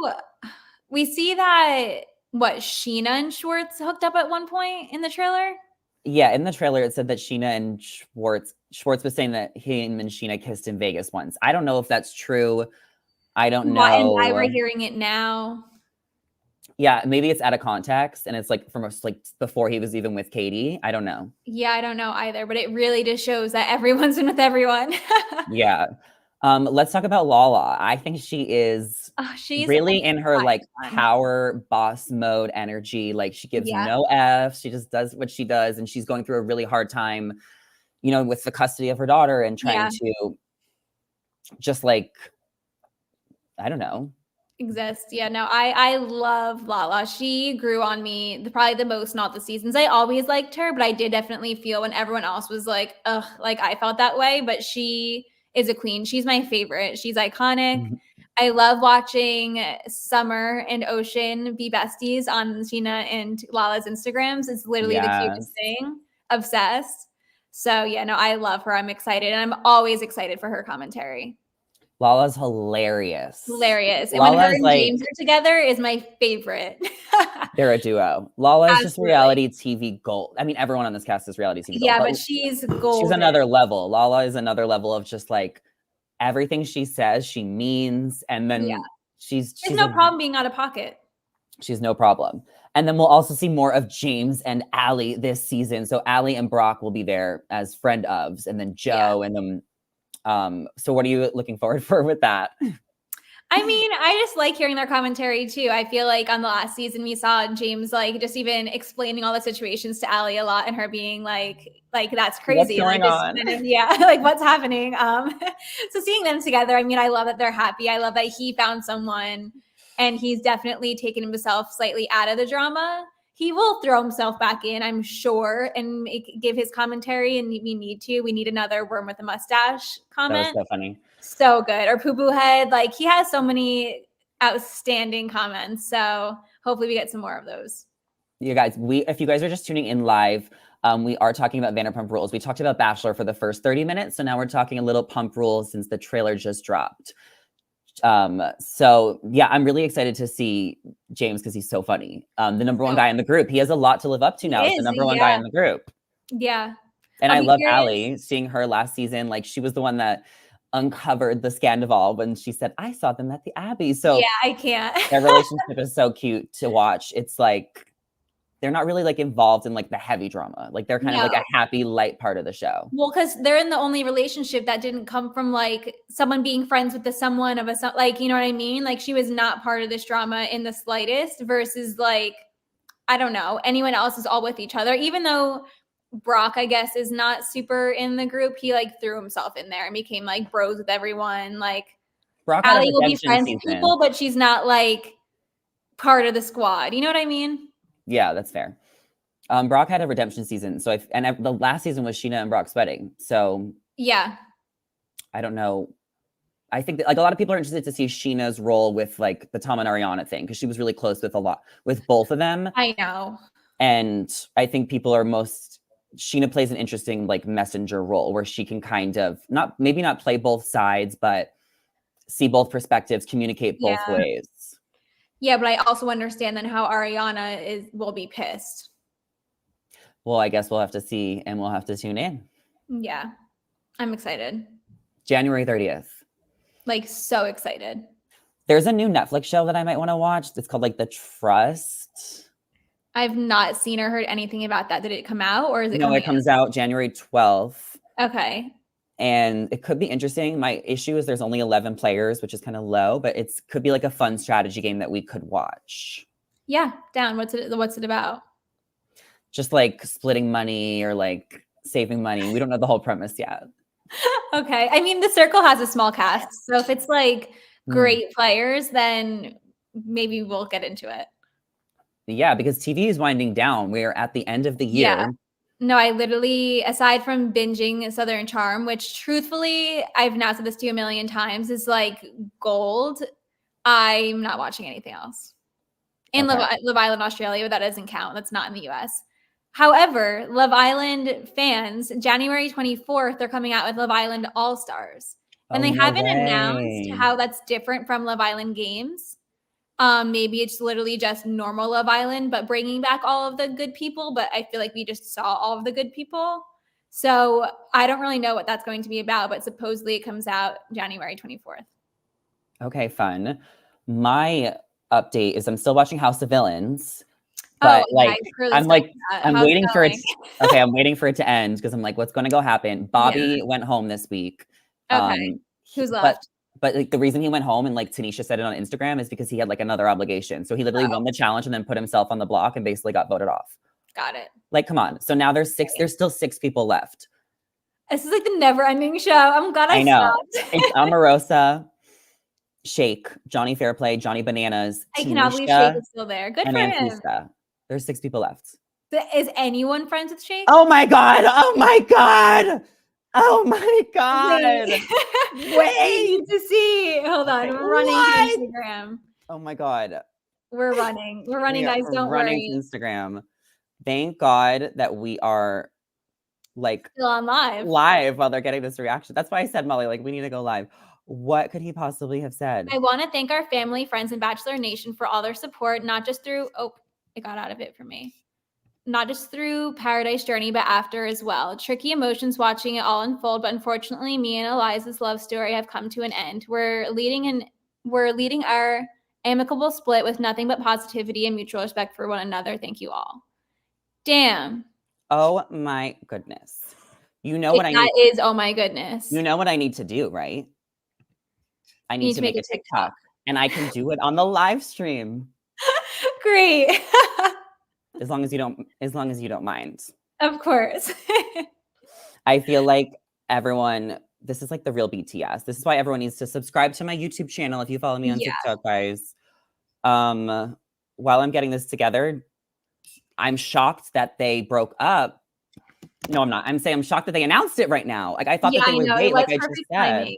we see that what Sheena and Schwartz hooked up at one point in the trailer. Yeah, in the trailer, it said that Sheena and Schwartz was saying that him and Sheena kissed in Vegas once. I don't know if that's true. I don't Why know. we're hearing it now. Yeah, maybe it's out of context and it's like from like before he was even with Katie. I don't know. Yeah, I don't know either, but it really just shows that everyone's been with everyone. Yeah. Let's talk about Lala. I think she is Oh, she's a really in her like fun. power boss mode energy. Like she gives Yeah, no F's. She just does what she does. And she's going through a really hard time, with the custody of her daughter and trying yeah, to just like, I don't know. exists. Yeah, no, I love Lala. She grew on me probably the most, not the seasons. I always liked her, but I did definitely feel when everyone else was like, ugh, like I felt that way. But she is a queen. She's my favorite. She's iconic. I love watching Summer and Ocean be besties on Sheena and Lala's Instagrams. It's literally the cutest Yes. thing. Obsessed. So yeah, no, I love her. I'm excited. And I'm always excited for her commentary. Lala's hilarious. Hilarious. And when her Lala is and James like are together is my favorite. they're a duo. Lala is just Absolutely. reality TV gold. I mean, everyone on this cast is reality TV gold, Yeah, but but she's she's golden. another level. Lala is another level of just like everything she says, she means, and Yeah. then she's There's she's no a problem being out of pocket. she's no problem. And then we'll also see more of James and Allie this season. So Allie and Brock will be there as friend ofs, and then Yeah. Joe, and then so what are you looking forward for with that? I mean, I just like hearing their commentary too. I feel like on the last season we saw James like just even explaining all the situations to Allie a lot and her being like that's What's crazy. Like going just on? kind of yeah, like what's happening. So seeing them together, I mean, I love that they're happy. I love that he found someone and he's definitely taken himself slightly out of the drama. He will throw himself back in, I'm sure, and give his commentary. And we need to. We need another worm with a mustache That was comment. so funny. So good. Or Poo Poo Head. Like he has so many outstanding comments. So hopefully we get some more of those. You guys, if you guys are just tuning in live, we are talking about Vanderpump Rules. We talked about Bachelor for the first 30 minutes, so now we're talking a little Pump Rules since the trailer just dropped. So yeah, I'm really excited to see James because he's so funny. The number one So guy in the group. He has a lot to live up to he now as the is. number one guy Yeah. in the group. Yeah. And I'll I be love curious. Allie, seeing her last season. Like she was the one that uncovered the scandal when she said, I saw them at the Abbey. Yeah, So I can't. their relationship is so cute to watch. It's like they're not really like involved in like the heavy drama. Like they're kind of like a No. happy, light part of the show. Well, because they're in the only relationship that didn't come from like someone being friends with the someone of a like, you know what I mean? Like she was not part of this drama in the slightest versus like, I don't know, anyone else is all with each other. Even though Brock, I guess, is not super in the group, he like threw himself in there and became like bros with everyone. Like Brock had a Allie will be redemption friends with season. people, but she's not like part of the squad. You know what I mean? Yeah, that's fair. Brock had a redemption season, so the last season was Sheena and Brock's wedding. So yeah, I don't know. I think that like a lot of people are interested to see Sheena's role with like the Tom and Ariana thing because she was really close with both of them. I know. And I think people are Sheena plays an interesting like messenger role where she can kind of maybe not play both sides, but see both perspectives, communicate both ways. Yeah, but I also understand then how Ariana will be pissed. Well, I guess we'll have to see and we'll have to tune in. Yeah, I'm excited. January 30th. Like so excited. There's a new Netflix show that I might want to watch. It's called like The Trust. I've not seen or heard anything about that. Did it come out or is it? No, it comes out January 12th. Okay. And it could be interesting. My issue is there's only 11 players, which is kind of low, but it could be like a fun strategy game that we could watch. Yeah, down. What's it about? Just like splitting money or like saving money. We don't know the whole premise yet. Okay. I mean, The Circle has a small cast. So if it's like great players, then maybe we'll get into it. Yeah, because TV is winding down. We're at the end of the year. Yeah. No, I literally, aside from binging Southern Charm, which truthfully, I've now said this to you a million times, is like gold. I'm not watching anything else. And Love Island Australia, but that doesn't count. That's not in the US. However, Love Island fans, January 24th, they're coming out with Love Island All-Stars. And they haven't announced how that's different from Love Island Games. Maybe it's literally just normal Love Island, but bringing back all of the good people. But I feel like we just saw all of the good people. So I don't really know what that's going to be about, but supposedly it comes out January 24th. Okay, fun. My update is I'm still watching House of Villains. But I'm waiting for it. Okay, I'm waiting for it to end because I'm like, what's going to go happen? Bobby went home this week. Okay. Who's left? But like the reason he went home and like Tanisha said it on Instagram is because he had like another obligation. So he literally won the challenge and then put himself on the block and basically got voted off. Got it. Like, come on. So now there's still 6 people left. This is like the never ending show. I'm glad I know. It's Omarosa, Shake, Johnny Fairplay, Johnny Bananas. I cannot believe Shake is still there. Good for him. Antista. There's 6 people left. Is anyone friends with Shake? Oh my God. Oh my God. Oh my God. Wait. To see. Hold on. We're running to Instagram. Oh my God. We're running, guys. Don't worry. Instagram. Thank God that we are like still on live while they're getting this reaction. That's why I said, Molly, like we need to go live. What could he possibly have said? I want to thank our family, friends, and Bachelor Nation for all their support, not just through, it got out of it for me. Not just through Paradise Journey, but after as well. Tricky emotions watching it all unfold, but unfortunately, me and Eliza's love story have come to an end. We're leading our amicable split with nothing but positivity and mutual respect for one another. Thank you all. Damn. Oh my goodness. You know what I need? That is, oh my goodness. You know what I need to do, right? I need to make a TikTok and I can do it on the live stream. Great. As long as you don't mind. Of course. I feel like this is like the real BTS. This is why everyone needs to subscribe to my YouTube channel if you follow me on TikTok, guys. While I'm getting this together, I'm shocked that they broke up. No, I'm not. I'm shocked that they announced it right now. Like I thought that they would wait, like I just said.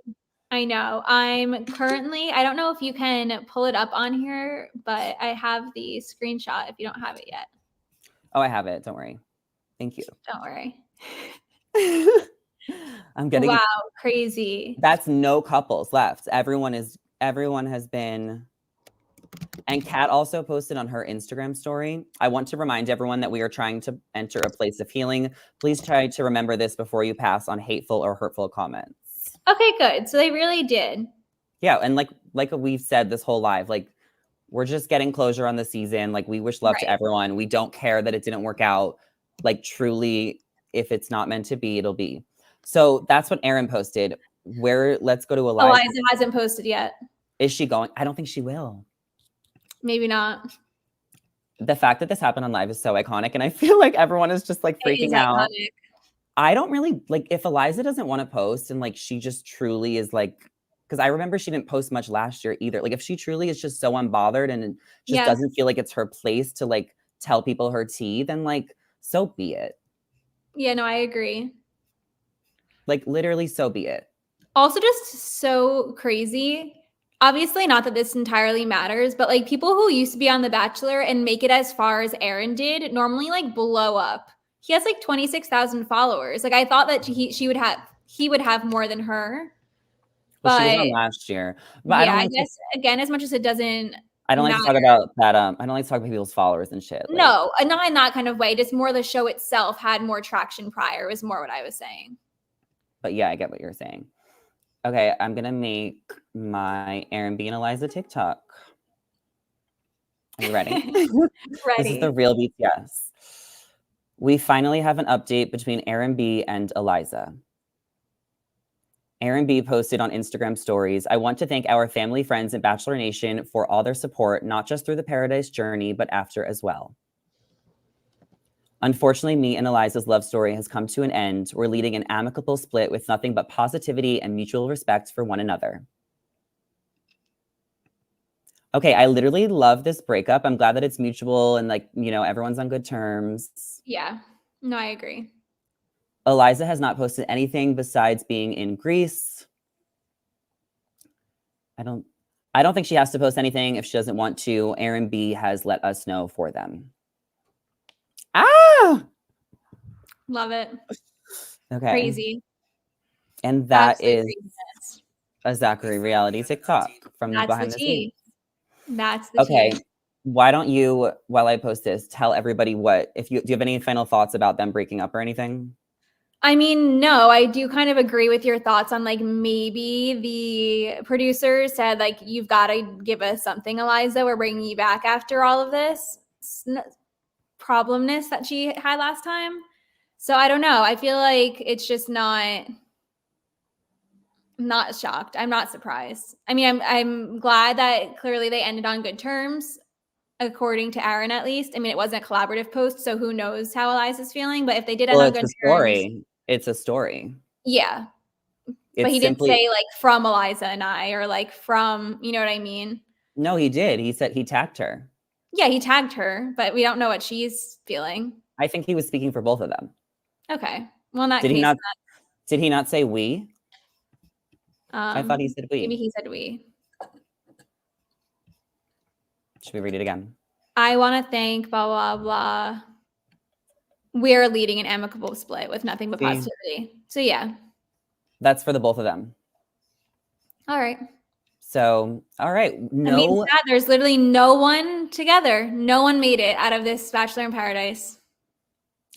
I know. I'm currently, I don't know if you can pull it up on here, but I have the screenshot if you don't have it yet. Oh, I have it. Don't worry. Thank you. Don't worry. I'm getting crazy. That's no couples left. Everyone has been. And Kat also posted on her Instagram story. I want to remind everyone that we are trying to enter a place of healing. Please try to remember this before you pass on hateful or hurtful comments. Okay, good. So they really did. Yeah, and like we've said this whole live, like we're just getting closure on the season. Like we wish love to everyone. We don't care that it didn't work out. Like truly, if it's not meant to be, it'll be. So that's what Aaron posted. Let's go to Eliza. Eliza hasn't posted yet. Is she going? I don't think she will. Maybe not. The fact that this happened on live is so iconic, and I feel like everyone is just like freaking out. I don't really like if Eliza doesn't want to post and like she just truly is like Because I remember she didn't post much last year either. Like if she truly is just so unbothered and just Yeah. doesn't feel like it's her place to like tell people her tea, then like so be it. Yeah, no, I agree. Like literally so be it. Also just so crazy. Obviously not that this entirely matters, but like people who used to be on The Bachelor and make it as far as Aaron did normally like blow up. He has like 26,000 followers. Like I thought that he would have more than her. Well, she was But on last year. But I yeah, don't I like to, guess again, as much as it doesn't I don't like to talk matter. about that. I don't like to talk about people's followers and shit. Like, No, not in that kind of way. Just more the show itself had more traction prior, was more what I was saying. but yeah, I get what you're saying. Okay, I'm gonna make my Aaron B and Eliza TikTok. Are you ready? Ready. This is the real BTS. We finally have an update between Aaron B and Eliza. Aaron B posted on Instagram stories, I want to thank our family, friends, and Bachelor Nation for all their support, not just through the Paradise journey, but after as well. Unfortunately, me and Eliza's love story has come to an end. We're leading an amicable split with nothing but positivity and mutual respect for one another. Okay, I literally love this breakup. I'm glad that it's mutual and like, you know, everyone's on good terms. Yeah. No, I agree. Eliza has not posted anything besides being in Greece. I don't think she has to post anything if she doesn't want to. Aaron B has let us know for them. Ah! Love it. Okay. Crazy. And that Absolute is craziness. a Zachary reality TikTok from That's behind the the scenes. tea. That's the Okay. tea. Why don't you, while I post this, tell everybody do you have any final thoughts about them breaking up or anything? I mean, no, I do kind of agree with your thoughts on like maybe the producer said like you've got to give us something, Eliza. We're bringing you back after all of this problemness that she had last time. So I don't know. I feel like it's just not shocked. I'm not surprised. I mean, I'm glad that clearly they ended on good terms, according to Aaron at least. I mean, it wasn't a collaborative post, so who knows how Eliza's feeling. But if they did end Well, on it's good a terms, story. It's a story. yeah. But It's he didn't simply say like from Eliza and I or like from, you know what I mean? No, he did. He said he tagged her. Yeah, he tagged her, but we don't know what she's feeling. I think he was speaking for both of them. Okay. Well, in that Did he case, not? Did he not say we? I thought he said maybe we. he said we. Should we read it again? I want to thank blah, blah, blah. We're leading an amicable split with nothing but positivity. So, yeah. That's for the both of them. All right. So, all right. That means that there's literally no one together. No one made it out of this Bachelor in Paradise.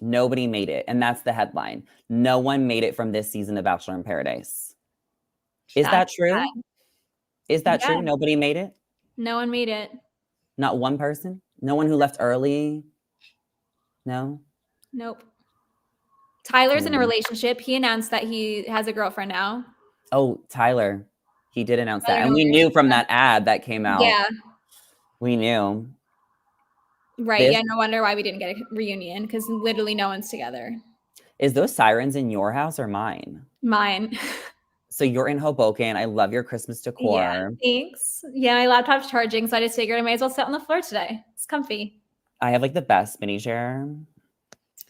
Nobody made it. And that's the headline. No one made it from this season of Bachelor in Paradise. Is that true? Sad. Is that true? Nobody made it? No one made it. Not one person? No one who left early? No? Nope. Tyler's in a relationship. He announced that he has a girlfriend now. Oh, Tyler. He did announce that. And we knew from that ad that came out. Yeah. We knew. Right. Yeah. No wonder why we didn't get a reunion because literally no one's together. Is those sirens in your house or mine? Mine. So you're in Hoboken. I love your Christmas decor. Yeah, thanks. Yeah, my laptop's charging, so I just figured I might as well sit on the floor today. It's comfy. I have like the best spinny chair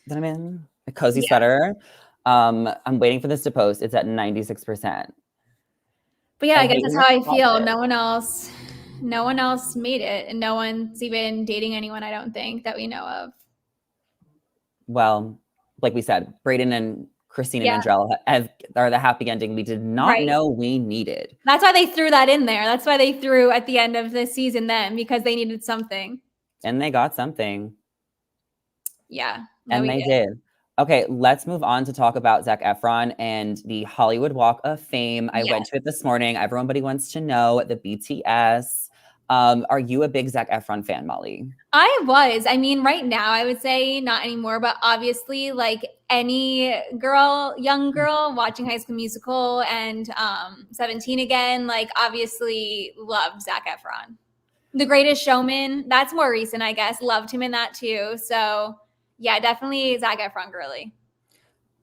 that I'm in. A cozy sweater. I'm waiting for this to post. It's at 96%. But yeah, I guess that's how I feel. No one else made it, and no one's even dating anyone, I don't think, that we know of. Well, like we said, Brayden and Christina and Andrella are the happy ending we did not know we needed. That's why they threw that in there. That's why they threw at the end of the season then, because they needed something. And they got something. Yeah. And they did. Okay, let's move on to talk about Zac Efron and the Hollywood Walk of Fame. I went to it this morning. Everybody wants to know the BTS. Are you a big Zac Efron fan, Molly? I was. I mean, right now, I would say not anymore, but obviously, like any girl, young girl watching High School Musical and 17 again, like obviously loved Zac Efron. The Greatest Showman, that's more recent, I guess. Loved him in that too. So yeah, definitely Zac Efron girly.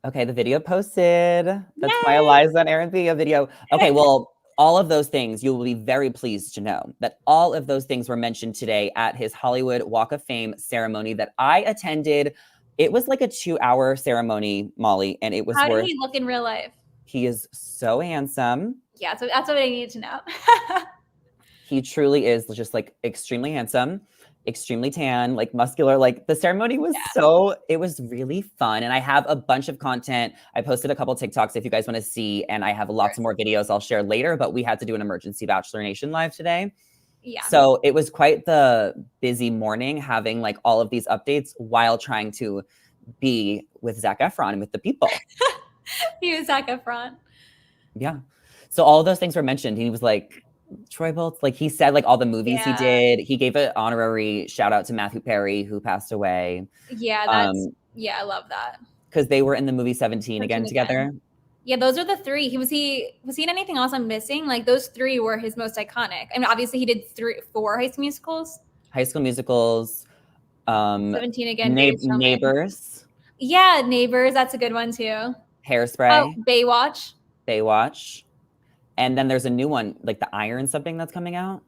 Okay, the video posted. That's my Eliza and Aaron B video. Okay, well, all of those things, you will be very pleased to know that all of those things were mentioned today at his Hollywood Walk of Fame ceremony that I attended. It was like a 2-hour ceremony, Molly, and it was How did worth. he look in real life? He is so handsome. Yeah, so that's what I needed to know. He truly is just like extremely handsome, extremely tan, like muscular. Like the ceremony was it was really fun. And I have a bunch of content. I posted a couple TikToks if you guys want to see, and I have lots of more videos I'll share later, but we had to do an emergency Bachelor Nation live today. Yeah. So it was quite the busy morning having like all of these updates while trying to be with Zac Efron and with the people. He was Zac Efron. Yeah. So all of those things were mentioned. He was like, Troy Bolts, like he said, like all the movies he did. He gave an honorary shout out to Matthew Perry, who passed away. Yeah, that's I love that. Because they were in the movie 17 again together. Yeah, those are the three. Was he in anything else I'm missing? Like those three were his most iconic. I mean, obviously he did 4 High School Musicals. High School Musicals. 17 again. Neighbors. Yeah, Neighbors. That's a good one too. Hairspray. Oh, Baywatch. And then there's a new one, like the Iron something that's coming out.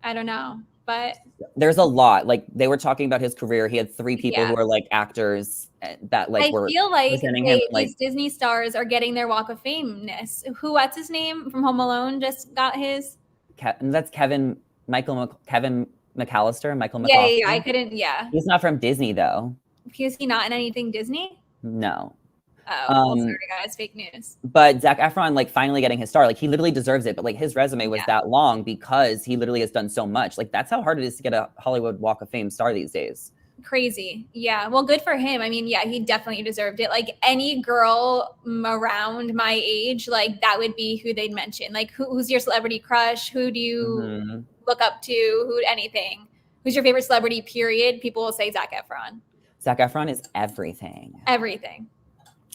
I don't know, but there's a lot. Like they were talking about his career. He had 3 people who are like actors that like I feel like these Disney stars are getting their Walk of Fame-ness. What's his name from Home Alone just got his? That's Kevin McAllister, Michael McAllister. Yeah, I couldn't. Yeah, he's not from Disney though. Is he not in anything Disney? No. Oh, well, sorry guys, fake news. But Zac Efron, like finally getting his star, like he literally deserves it. But like his resume was that long because he literally has done so much. Like that's how hard it is to get a Hollywood Walk of Fame star these days. Crazy. Yeah. Well, good for him. I mean, yeah, he definitely deserved it. Like any girl around my age, like that would be who they'd mention. Like who's your celebrity crush? Who do you look up to? Anything? Who's your favorite celebrity, period? People will say Zac Efron. Zac Efron is everything. Everything.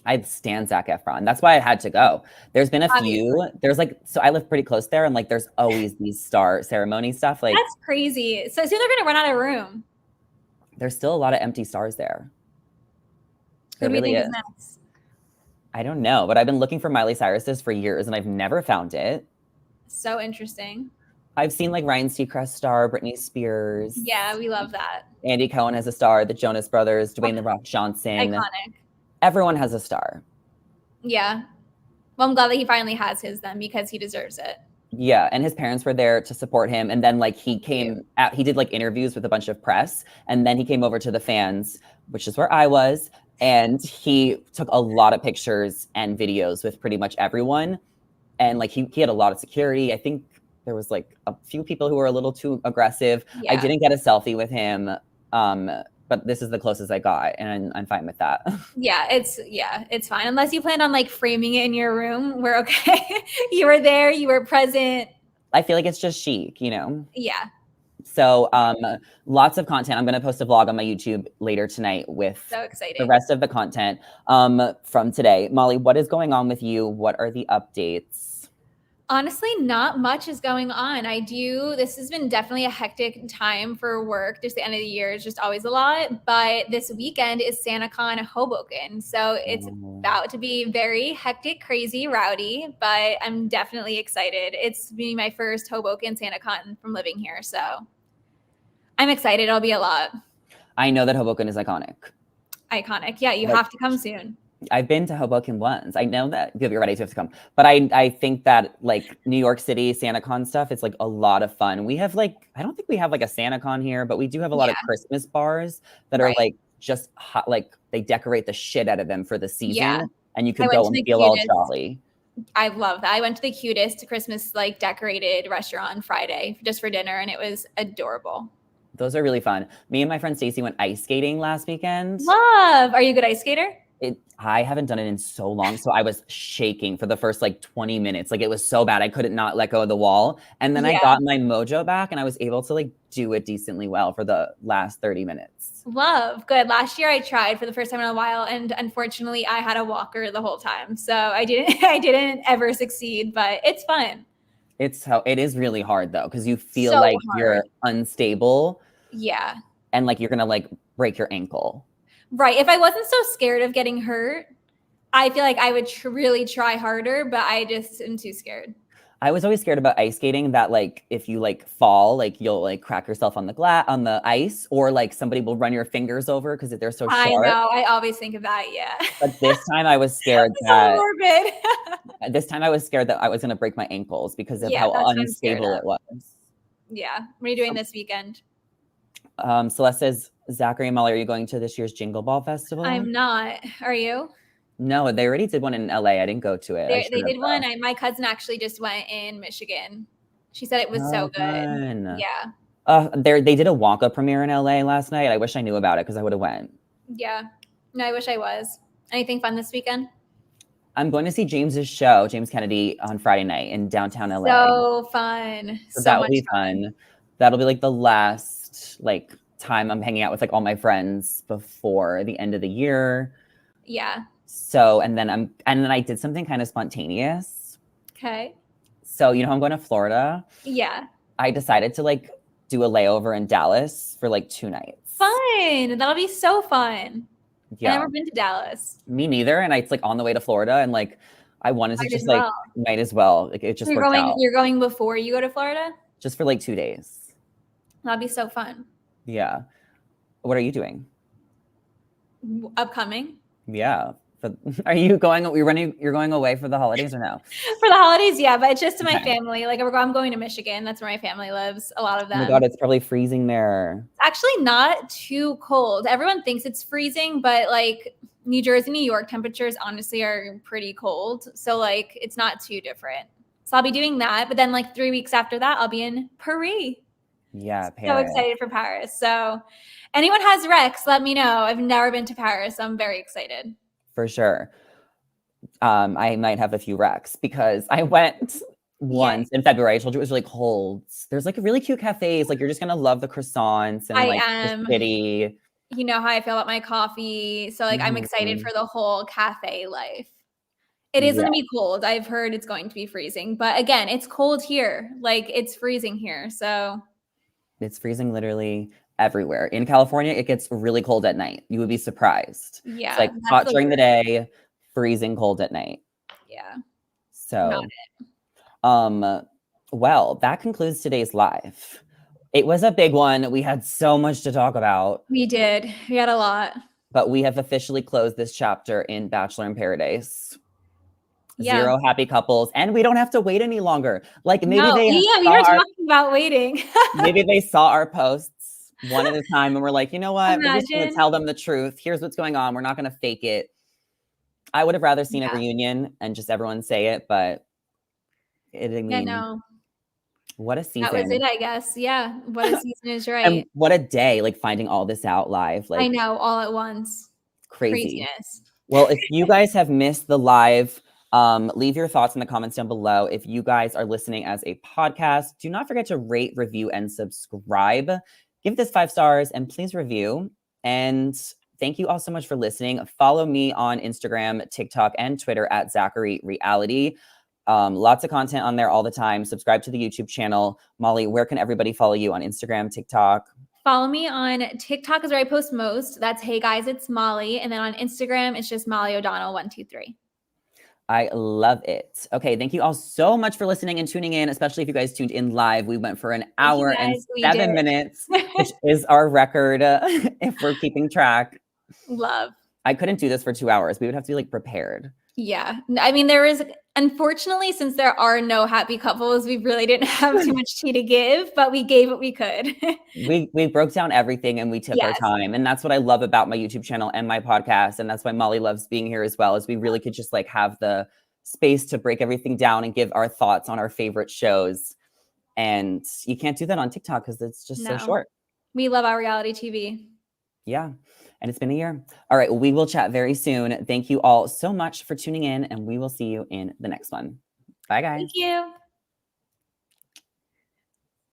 I stand Zac Efron. That's why I had to go. There's been a few. There's like, so I live pretty close there, and like there's always these star ceremony stuff. Like that's crazy. So soon they're gonna run out of room. There's still a lot of empty stars there. There really is. Next? I don't know, but I've been looking for Miley Cyrus's for years, and I've never found it. So interesting. I've seen like Ryan Seacrest star, Britney Spears. Yeah, we love that. Andy Cohen has a star, the Jonas Brothers, Dwayne The Rock Johnson. Iconic. Everyone has a star. Yeah. Well, I'm glad that he finally has his then because he deserves it. Yeah, and his parents were there to support him. And then like he did like interviews with a bunch of press, and then he came over to the fans, which is where I was, and he took a lot of pictures and videos with pretty much everyone. And like he had a lot of security. I think there was like a few people who were a little too aggressive. Yeah. I didn't get a selfie with him. But this is the closest I got, and I'm fine with that. Yeah, it's fine. Unless you plan on like framing it in your room, we're okay. You were there, you were present. I feel like it's just chic, you know? Yeah. So lots of content. I'm going to post a vlog on my YouTube later tonight with the rest of the content from today. Molly, what is going on with you? What are the updates? Honestly, not much is going on. This has been definitely a hectic time for work. Just the end of the year is just always a lot. But this weekend is SantaCon Hoboken. So it's about to be very hectic, crazy, rowdy. But I'm definitely excited. It's been my first Hoboken SantaCon from living here. So I'm excited. It'll be a lot. I know that Hoboken is iconic. Iconic. Yeah, you have to come soon. I've been to Hoboken once. I know that you're ready to have to come. But I think that like New York City SantaCon stuff, it's like a lot of fun. We have like, I don't think we have like a SantaCon here, but we do have a lot of Christmas bars that are like just hot, like they decorate the shit out of them for the season. And you could go and feel all jolly. I love that. I went to the cutest Christmas like decorated restaurant on Friday just for dinner, and it was adorable. Those are really fun. Me and my friend Stacy went ice skating last weekend. Love. Are you a good ice skater? I haven't done it in so long. So I was shaking for the first like 20 minutes. Like it was so bad. I couldn't not let go of the wall. And then I got my mojo back and I was able to like do it decently well for the last 30 minutes. Love. Good. Last year I tried for the first time in a while. And unfortunately I had a walker the whole time. So I didn't ever succeed, but it's fun. It is really hard though. Cause you feel like you're unstable. Yeah. And like, you're going to like break your ankle. Right. If I wasn't so scared of getting hurt, I feel like I would really try harder, but I just am too scared. I was always scared about ice skating that like if you like fall, like you'll like crack yourself on the ice, or like somebody will run your fingers over because they're so I sharp. know. I always think of that. Yeah. But this time I was scared So that morbid. I was gonna break my ankles because of Yeah, how that's what I'm scared unstable of. it was. Yeah. What are you doing this weekend? Celeste says, Zachary and Molly, are you going to this year's Jingle Ball Festival? I'm not. Are you? No, they already did one in LA. I didn't go to it. They did one. My cousin actually just went in Michigan. She said it was so good. Fun. Yeah. They did a Wonka premiere in LA last night. I wish I knew about it because I would have went. Yeah. No, I wish I was. Anything fun this weekend? I'm going to see James's show, James Kennedy, on Friday night in downtown LA. So fun. So So that will much be fun. That'll be like the last like time I'm hanging out with like all my friends before the end of the year. Yeah. So and then I did something kind of spontaneous. Okay. So you know I'm going to Florida. Yeah. I decided to like do a layover in Dallas for like 2 nights. Fun. That'll be so fun. Yeah. I've never been to Dallas. Me neither. And it's like on the way to Florida, and like I wanted to just like might as well. Like it just you're worked going. out. You're going before you go to Florida. Just for like 2 days. That'll be so fun. Yeah. What are you doing? Upcoming. Yeah. But are you going? You're going away for the holidays or no? For the holidays, yeah, but it's just to my family. Like I'm going to Michigan. That's where my family lives. A lot of them. Oh my God, it's probably freezing there. It's actually not too cold. Everyone thinks it's freezing, but like New Jersey, New York temperatures honestly are pretty cold. So like it's not too different. So I'll be doing that. But then like 3 weeks after that, I'll be in Paris. Yeah, Paris. So excited for Paris. So anyone has Rex, let me know. I've never been to Paris. So I'm very excited. For sure. I might have a few Recs because I went once in February. I told you it was really cold. There's like really cute cafes. Like you're just gonna love the croissants and like the city. You know how I feel about my coffee. So like I'm excited for the whole cafe life. It is going to be cold. I've heard it's going to be freezing. But again, it's cold here. Like it's freezing here. So it's freezing literally everywhere. In California, it gets really cold at night. You would be surprised. Yeah. It's like hot during the day, freezing cold at night. Yeah. So well, that concludes today's live. It was a big one. We had so much to talk about. We did. We had a lot. But we have officially closed this chapter in Bachelor in Paradise. Yeah. 0 happy couples, and we don't have to wait any longer. Like maybe we were talking about waiting. Maybe they saw our posts one at a time and we're like, you know what? We're just going to tell them the truth. Here's what's going on. We're not going to fake it. I would have rather seen a reunion and just everyone say it, but what a season. That was it, I guess. Yeah. What a season is right. And what a day, like finding all this out live. Like I know, all at once. Crazy. Craziness. Well, if you guys have missed the live, leave your thoughts in the comments down below. If you guys are listening as a podcast, do not forget to rate, review, and subscribe. Give this 5 stars and please review. And thank you all so much for listening. Follow me on Instagram, TikTok, and Twitter at Zachary Reality. Lots of content on there all the time. Subscribe to the YouTube channel. Molly, where can everybody follow you on Instagram, TikTok? Follow me on TikTok is where I post most. That's Hey Guys, It's Molly. And then on Instagram, it's just Molly O'Donnell 123. I love it. Okay, thank you all so much for listening and tuning in, especially if you guys tuned in live. We went for an hour and 7 minutes, which is our record if we're keeping track. Love. I couldn't do this for 2 hours. We would have to be like prepared. Yeah. I mean, unfortunately, since there are no happy couples, we really didn't have too much tea to give, but we gave what we could. we broke down everything and we took our time. And that's what I love about my YouTube channel and my podcast. And that's why Molly loves being here as well, is we really could just like have the space to break everything down and give our thoughts on our favorite shows. And you can't do that on TikTok because it's just so short. We love our reality TV. Yeah. And it's been a year. All right. We will chat very soon. Thank you all so much for tuning in, and we will see you in the next one. Bye, guys. Thank you.